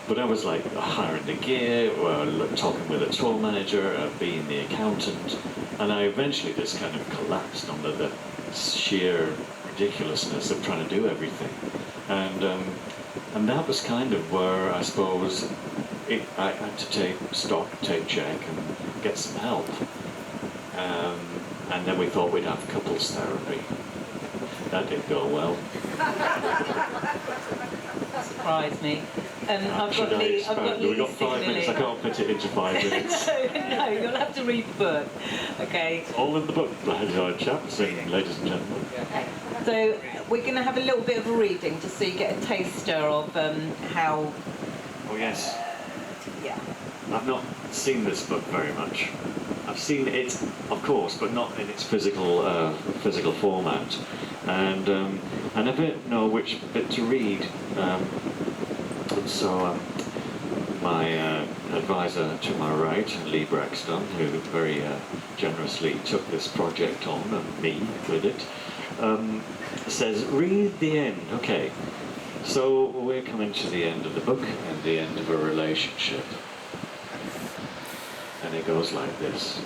But I was like hiring the gear, talking with a tour manager, being the accountant, and I eventually just kind of collapsed under the sheer ridiculousness of trying to do everything. And that was kind of where I suppose I had to take stock, take check, and get some help. And then we thought we'd have couples therapy. That didn't go well. Surprised me. I've got we've got 5 minutes. I can't fit it into 5 minutes. No, you'll have to read the book. Okay. All in the book, chaps and ladies and gentlemen. Okay. So we're going to have a little bit of a reading, just so you get a taster of how. Oh yes. Yeah. I've not seen this book very much. I've seen it, of course, but not in its physical format, and I never know which bit to read. So my advisor to my right, Lee Braxton, who very generously took this project on, and me with it, says, read the end. Okay, so we're coming to the end of the book and the end of a relationship. And it goes like this.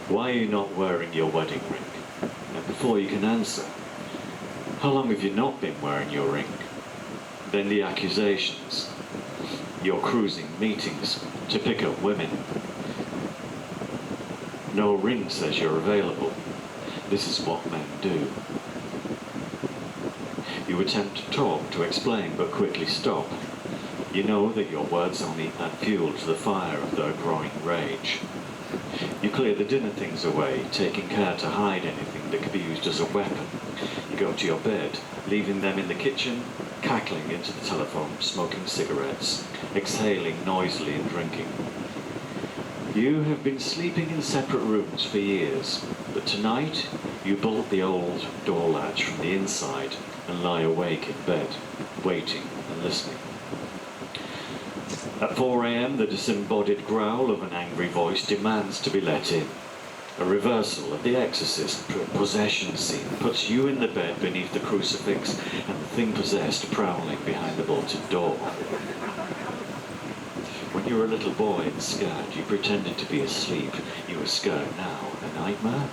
Why are you not wearing your wedding ring? And before you can answer, how long have you not been wearing your ring? Then the accusations. You're cruising meetings to pick up women. No ring says you're available. This is what men do. You attempt to talk, to explain, but quickly stop. You know that your words only add fuel to the fire of their growing rage. You clear the dinner things away, taking care to hide anything that could be used as a weapon. You go to your bed, leaving them in the kitchen, cackling into the telephone, smoking cigarettes, exhaling noisily and drinking. You have been sleeping in separate rooms for years, but tonight you bolt the old door latch from the inside and lie awake in bed, waiting and listening. At 4 a.m, the disembodied growl of an angry voice demands to be let in. A reversal of the Exorcist possession scene puts you in the bed beneath the crucifix and the thing possessed prowling behind the bolted door. When you were a little boy and scared, you pretended to be asleep. You were scared now. A nightmare?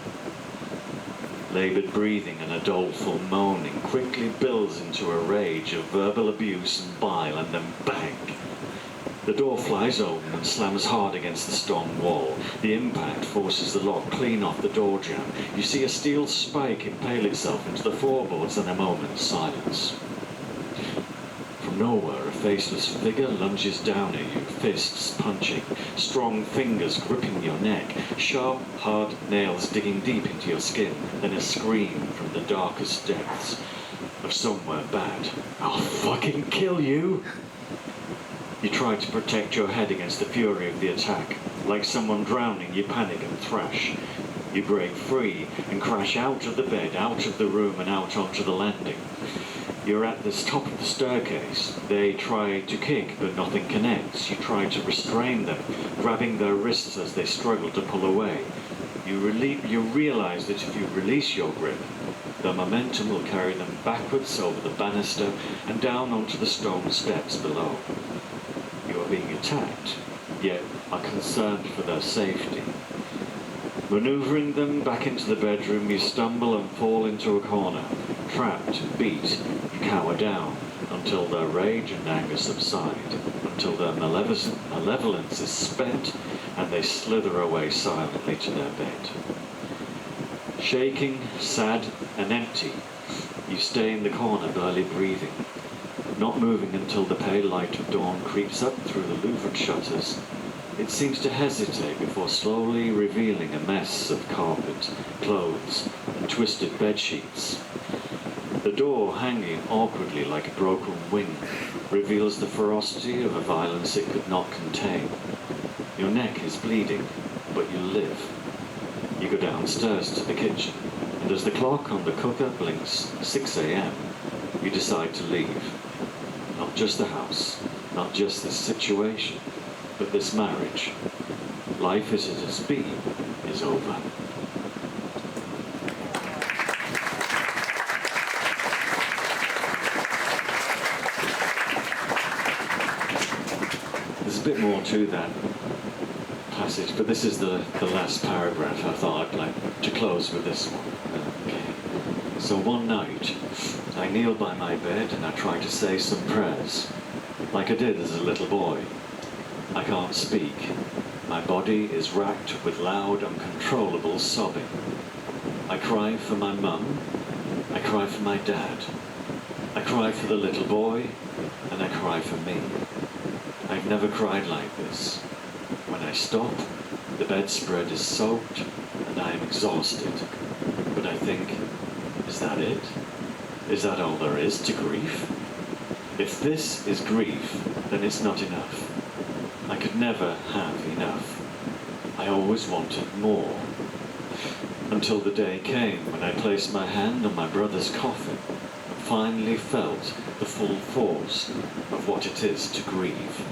Laboured breathing and a doleful moaning quickly builds into a rage of verbal abuse and bile, and then bang! The door flies open and slams hard against the stone wall. The impact forces the lock clean off the door jamb. You see a steel spike impale itself into the floorboards, and a moment's silence. From nowhere, a faceless figure lunges down at you, fists punching, strong fingers gripping your neck, sharp, hard nails digging deep into your skin, then a scream from the darkest depths of somewhere bad. I'll fucking kill you! You try to protect your head against the fury of the attack. Like someone drowning, you panic and thrash. You break free and crash out of the bed, out of the room, and out onto the landing. You're at the top of the staircase. They try to kick, but nothing connects. You try to restrain them, grabbing their wrists as they struggle to pull away. You realize that if you release your grip, the momentum will carry them backwards over the banister and down onto the stone steps below. You are being attacked, yet are concerned for their safety. Maneuvering them back into the bedroom, you stumble and fall into a corner. Trapped, beat, you cower down until their rage and anger subside, until their malevolence is spent and they slither away silently to their bed. Shaking, sad and empty, you stay in the corner, barely breathing, not moving until the pale light of dawn creeps up through the louvered shutters. It seems to hesitate before slowly revealing a mess of carpet, clothes, and twisted bedsheets. The door, hanging awkwardly like a broken wing, reveals the ferocity of a violence it could not contain. Your neck is bleeding, but you live. You go downstairs to the kitchen, and as the clock on the cooker blinks 6 a.m, you decide to leave. Not just the house, not just this situation, but this marriage. Life as it has been is over. There's a bit more to that passage, but this is the last paragraph. I thought I'd like to close with this one. Okay. So one night, I kneel by my bed and I try to say some prayers, like I did as a little boy. I can't speak. My body is racked with loud, uncontrollable sobbing. I cry for my mum. I cry for my dad. I cry for the little boy, and I cry for me. I've never cried like this. When I stop, the bedspread is soaked, and I am exhausted. But I think, is that it? Is that all there is to grief? If this is grief, then it's not enough. I could never have enough. I always wanted more. Until the day came when I placed my hand on my brother's coffin and finally felt the full force of what it is to grieve.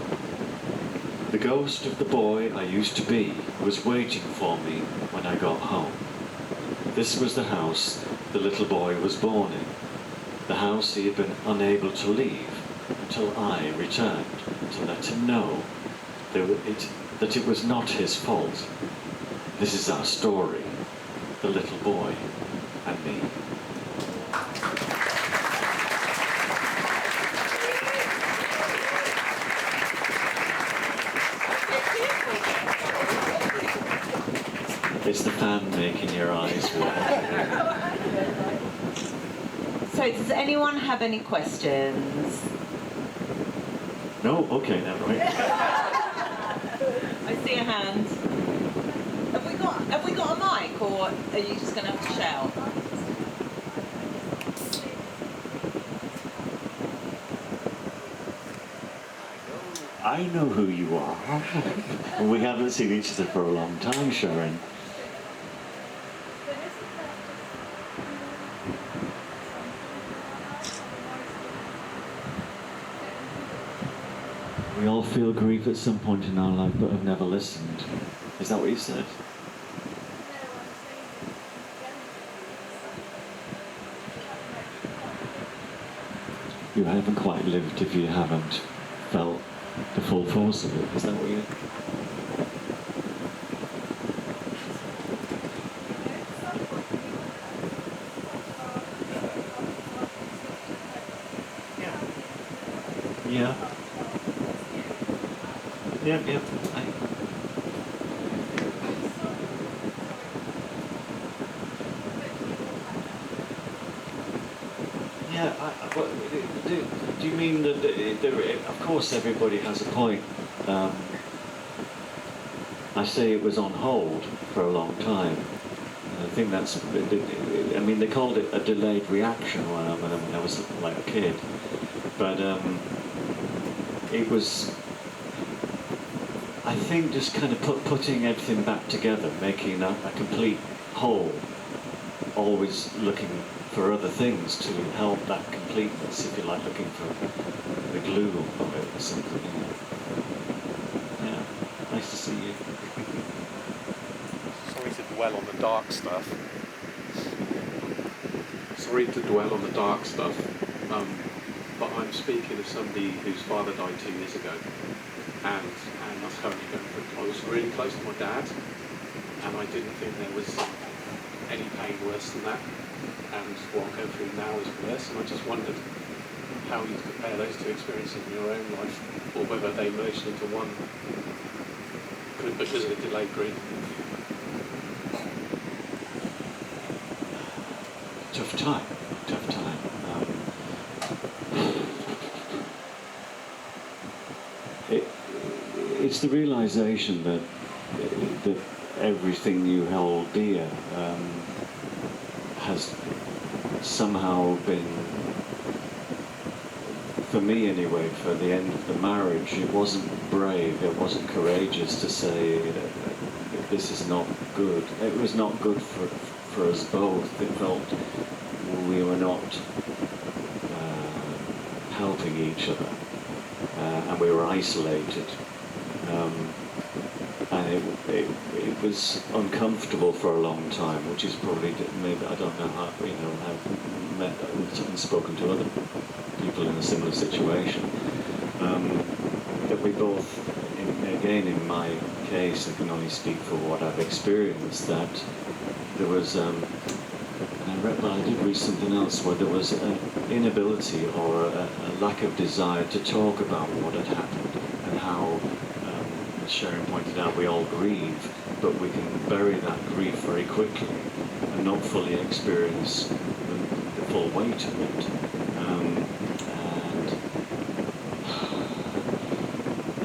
The ghost of the boy I used to be was waiting for me when I got home. This was the house the little boy was born in, the house he had been unable to leave until I returned to let him know that it was not his fault. This is our story, the little boy and me. It's the fan making your eyes water. So does anyone have any questions? No? Okay, then, right. I see a hand. Have we got a mic, or are you just going to have to shout? I know who you are. We haven't seen each other for a long time, Sharon. We all feel grief at some point in our life, but have never listened. Is that what you said? You haven't quite lived if you haven't felt the full force of it. Is that what you... Yeah. Yeah. Do you mean that, of course everybody has a point. I say it was on hold for a long time. And I think that's, I mean, they called it a delayed reaction when I was like a kid. But it was, I think, just kind of putting everything back together, making a complete whole, always looking for other things to help that completeness, if you like, looking for the glue of it or something. Yeah, nice to see you. Sorry to dwell on the dark stuff. Sorry to dwell on the dark stuff, but I'm speaking of somebody whose father died 2 years ago, and I was currently going through, I was really close to my dad, and I didn't think there was any pain worse than that. And what I'm going through now is worse, and I just wondered how you compare those two experiences in your own life, or whether they merged into one because of the delayed grief. Tough time. It's the realization that everything you held dear has somehow been, for me anyway, for the end of the marriage, it wasn't brave, it wasn't courageous to say this is not good. It was not good for us both. It felt we were not helping each other, and we were isolated. And it was uncomfortable for a long time, which is probably, maybe, I don't know how, I've met and spoken to other people in a similar situation, that we both, again in my case, I can only speak for what I've experienced, that there was, I did read something else where there was an inability or a lack of desire to talk about what had happened and how, as Sharon pointed out, we all grieve, but we can bury that grief very quickly and not fully experience the full weight of it.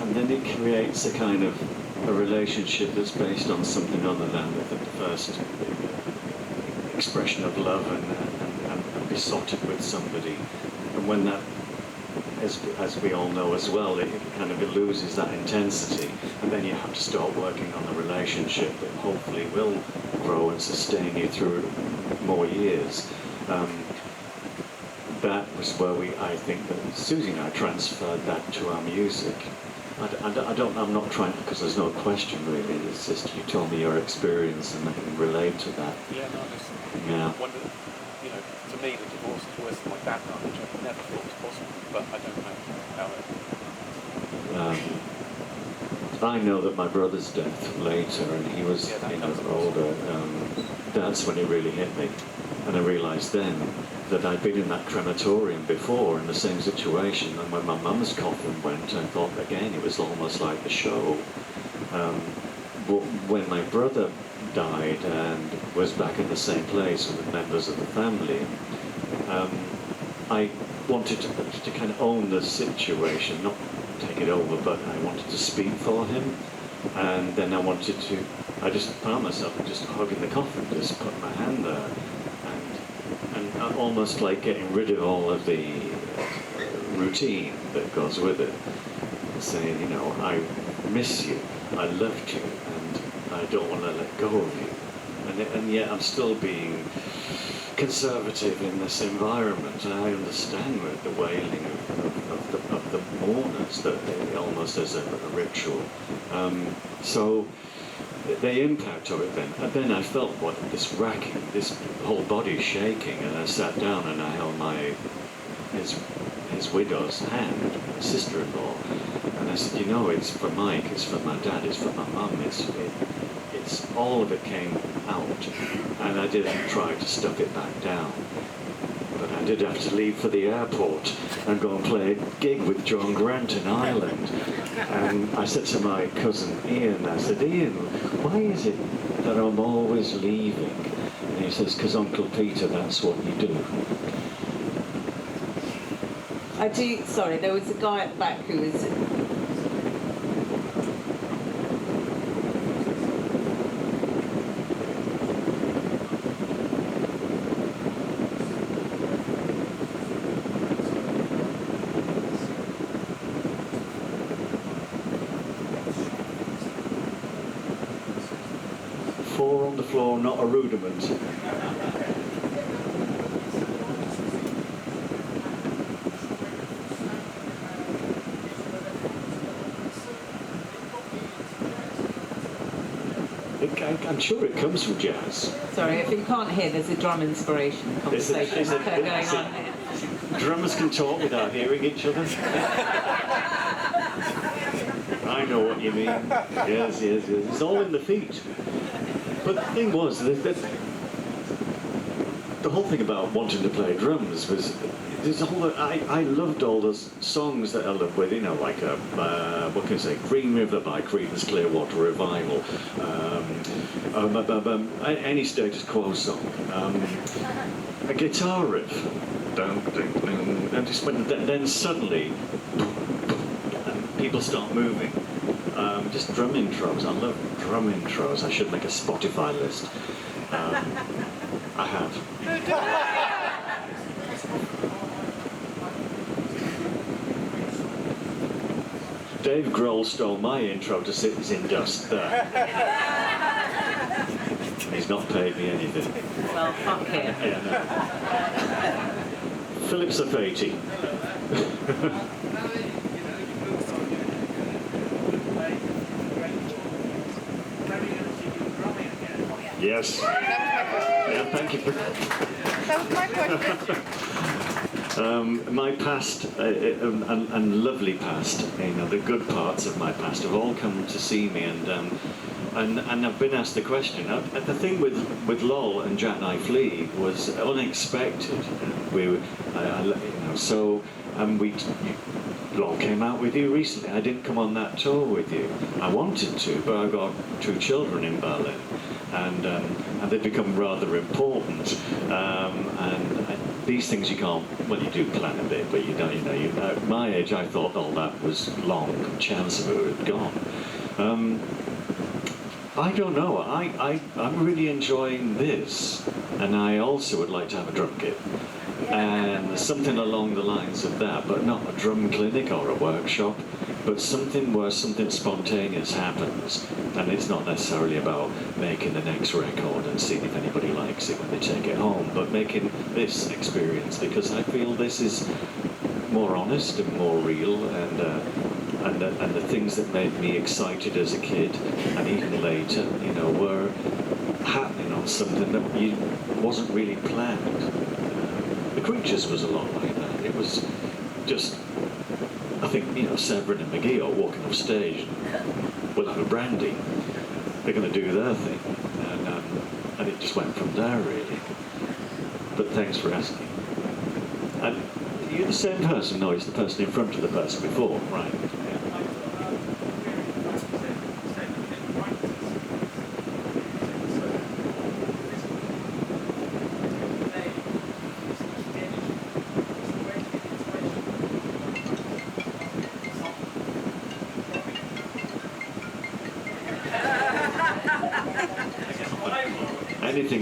And then it creates a kind of a relationship that's based on something other than the first expression of love and besotted with somebody. And when that, as we all know as well, it kind of loses that intensity, and then you have to start working on a relationship that hopefully will grow and sustain you through more years. That was where I think that Susie and I transferred that to our music. I'm not trying, because there's no question really, it's just you told me your experience and I can relate to that. Yeah, no, listen. Yeah. Wonder, to me the divorce is worse than my dad died, which I never thought was possible, but I don't know how it... I know that my brother's death later, and he was older, that's when it really hit me. And I realised then that I'd been in that crematorium before in the same situation, and when my mum's coffin went, I thought again it was almost like the show. But when my brother died and was back in the same place with the members of the family, I wanted to kind of own the situation, not take it over, but I wanted to speak for him. And then I just found myself just hugging the coffin, just put my hand there, and almost like getting rid of all of the routine that goes with it. Saying, you know, I miss you, I loved you, and I don't want to let go of you. And yet I'm still being conservative in this environment, and I understand the wailing of the mourners, that almost as a ritual. So the impact of it then, and then I felt this racking, this whole body shaking, and I sat down and I held his widow's hand, my sister-in-law, and I said, you know, it's for Mike, it's for my dad, it's for my mum, it's all of it came out, and I didn't try to stuff it back down. But I did have to leave for the airport and go and play a gig with John Grant in Ireland. And I said to my cousin Ian, I said, Ian, why is it that I'm always leaving? And he says, because Uncle Peter, that's what you do. Sorry, there was a guy at the back who was... Four on the floor, not a rudiment. I'm sure it comes from jazz. Sorry, if you can't hear, there's a drum inspiration conversation going on here. Drummers can talk without hearing each other. I know what you mean. Yes. It's all in the feet. But the thing was, the whole thing about wanting to play drums was, I loved all those songs that I loved with, you know, like what can I say, Green River by Creedence Clearwater Revival, any Status Quo song, a guitar riff, and just then suddenly people start moving. Just drum intros. I love drum intros. I should make a Spotify list. I have. Dave Grohl stole my intro to Cities in Dust there. He's not paid me anything. Well, fuck him. Yeah, no. Philip Sapati. Yes. Yeah, thank you. That was my question. My past and lovely past, you know, the good parts of my past have all come to see me, and I've been asked the question. The thing with Lol and Jack Knife Flea was unexpected. Lol came out with you recently. I didn't come on that tour with you. I wanted to, but I got 2 children in Berlin, and they've become rather important. And these things you can't. Well, you do plan a bit, but you don't. You know, at my age, I thought all that was long. Chance of it had gone. I don't know. I'm really enjoying this, and I also would like to have a drum kit. And something along the lines of that, but not a drum clinic or a workshop, but something where something spontaneous happens, and it's not necessarily about making the next record and seeing if anybody likes it when they take it home, but making this experience, because I feel this is more honest and more real, and the things that made me excited as a kid and even later, you know, were happening on something that wasn't really planned. The Creatures was a lot like that. It was just, I think, you know, Severin and McGee are walking off stage and we'll have a brandy. They're going to do their thing. And it just went from there, really. But thanks for asking. And you're the same person? No, it's the person in front of the person before, right? Yeah.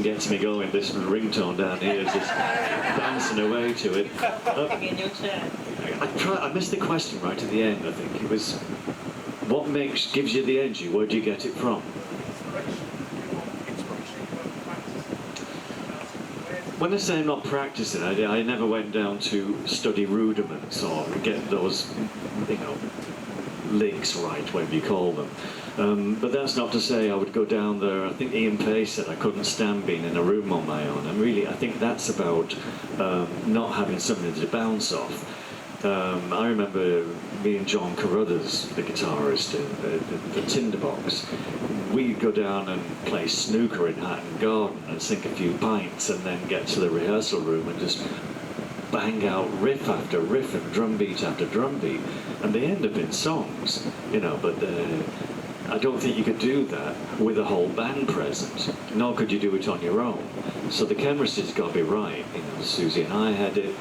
fucking gets me going. This ringtone down here is just dancing away to it. In your chair. I missed the question right at the end. I think it was, what gives you the energy? Where do you get it from? When I say I'm not practicing, I never went down to study rudiments or get those, licks right, whatever you call them. But that's not to say I would go down there. I think Ian Pay said I couldn't stand being in a room on my own. And really, I think that's about not having something to bounce off. I remember me and John Carruthers, the guitarist in the Tinderbox, we'd go down and play snooker in Hatton Garden and sink a few pints and then get to the rehearsal room and just bang out riff after riff and drum beat after drum beat. And they end up in songs, but I don't think you could do that with a whole band present, nor could you do it on your own. So the chemistry's got to be right. Susie and I had it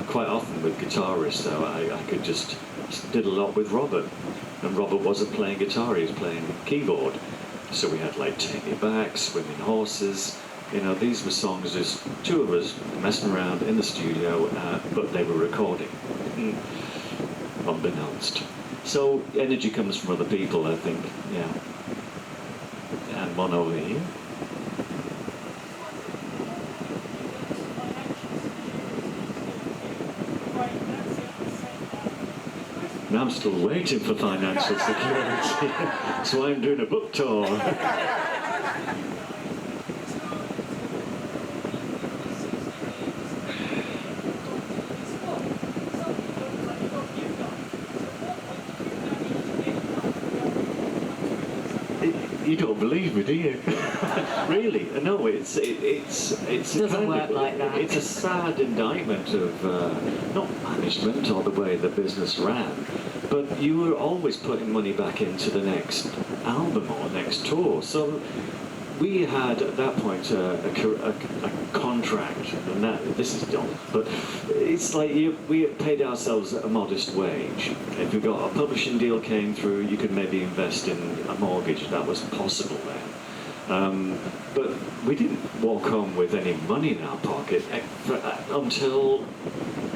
quite often with guitarists, though. I could just did a lot with Robert, and Robert wasn't playing guitar, he was playing keyboard. So we had like Take Me Back, Swimming Horses. These were songs, just two of us messing around in the studio, but they were recording, unbeknownst. So energy comes from other people, I think, yeah. And one over here. And I'm still waiting for financial security. That's why I'm doing a book tour. You don't believe me, do you? Really? No, it doesn't work like that. It's a sad indictment of not management or the way the business ran, but you were always putting money back into the next album or next tour. So we had at that point a contract, and this is dumb, but it's like we paid ourselves a modest wage. If we got a publishing deal came through, you could maybe invest in a mortgage. That was possible then. But we didn't walk home with any money in our pocket until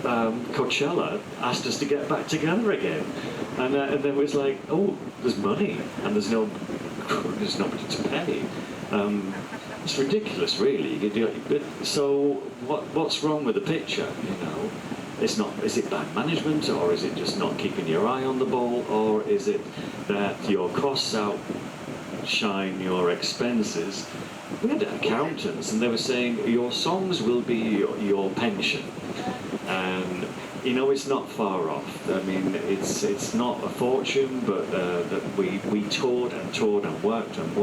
Coachella asked us to get back together again, and then it was like, oh, there's money and there's nobody to pay. It's ridiculous, really. So what's wrong with the picture? It's not. Is it bad management, or is it just not keeping your eye on the ball, or is it that your costs outshine your expenses? We had accountants, and they were saying your songs will be your pension, and it's not far off. I mean, it's not a fortune, but that we toured and toured and worked, and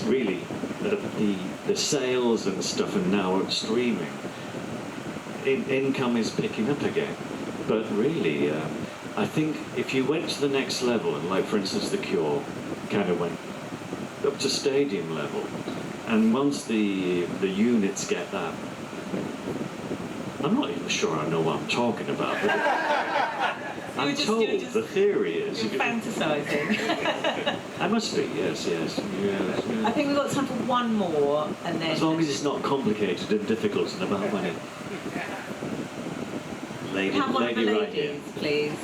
really the sales and stuff are now streaming. Income is picking up again, but really, I think if you went to the next level, and like for instance, The Cure kind of went up to stadium level, and once the units get that. I'm not even sure I know what I'm talking about, but I'm told the theory is... You're fantasising. I must be, yes. I think we've got time for one more, and then... As long as it's not complicated and difficult and about money. Lady Have one of the right here. ladies, please.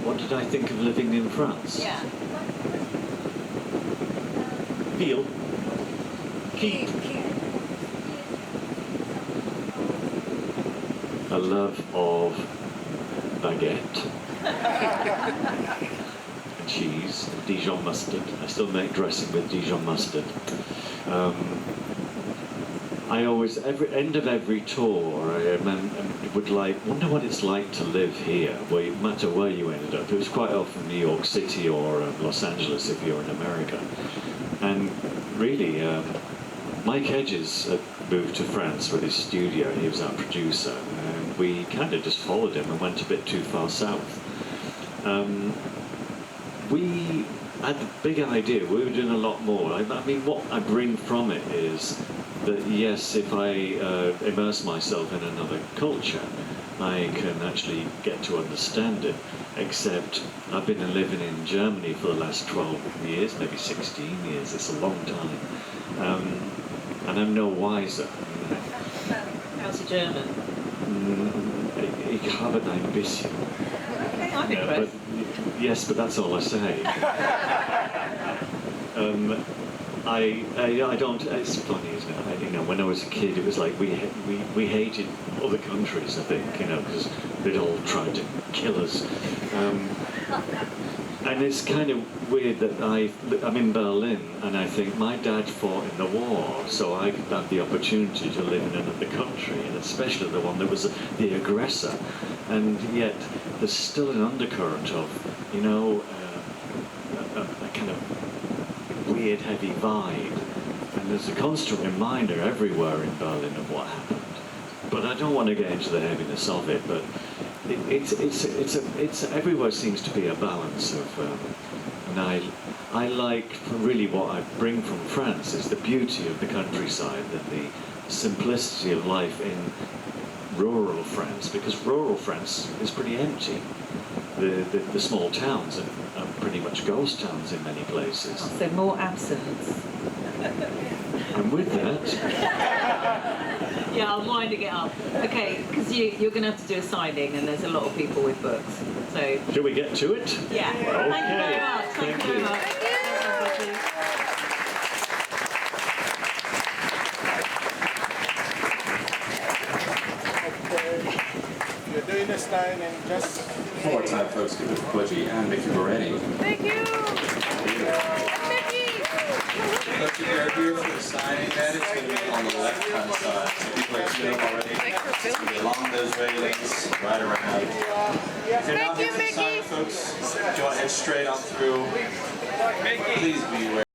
What did I think of living in France? Yeah. Feel. Keep. A love of baguette. And cheese, Dijon mustard. I still make dressing with Dijon mustard. I always, end of every tour, I would wonder what it's like to live here, no matter where you ended up. It was quite often New York City or Los Angeles if you're in America. And really, Mike Hedges had moved to France with his studio. He was our producer, and we kind of just followed him and went a bit too far south. We had the big idea. We were doing a lot more. I mean, what I bring from it is that yes, if I immerse myself in another culture, I can actually get to understand it. Except I've been living in Germany for the last 12 years, maybe 16 years. It's a long time, and I'm no wiser. How's your German? Ich habe ein bisschen. Okay, I'm Yeah, but, impressed. yes, but that's all I say. I don't. It's funny, isn't it? You know, when I was a kid, it was like we hated other countries. I think, you know, because they'd all tried to kill us. And it's kind of weird that I'm in Berlin, and I think my dad fought in the war, so I had the opportunity to live in another country, and especially the one that was the aggressor. And yet, there's still an undercurrent of, you know, a kind of weird, heavy vibe. And there's a constant reminder everywhere in Berlin of what happened. But I don't want to get into the heaviness of it, but it's everywhere seems to be a balance of, and I like really what I bring from France is the beauty of the countryside and the simplicity of life in rural France, because rural France is pretty empty. The small towns are pretty much ghost towns in many places. So more absence. And with that, Yeah, I'm winding it up. Okay, because you're going to have to do a signing, and there's a lot of people with books. So, shall we get to it? yeah. Thank you very much. Thank you very you. much. You're doing this line in just One more time, folks, give it for Budgie and Miki Berenyi. Thank you. Mickey. Folks, if you're here for the signing, then it's going to be on the left-hand side. So people are seeing already. It's going to be along those railings, right around. If you're not Thank you, here for the sign, Mickey. folks, if you want to head straight on through, please be aware.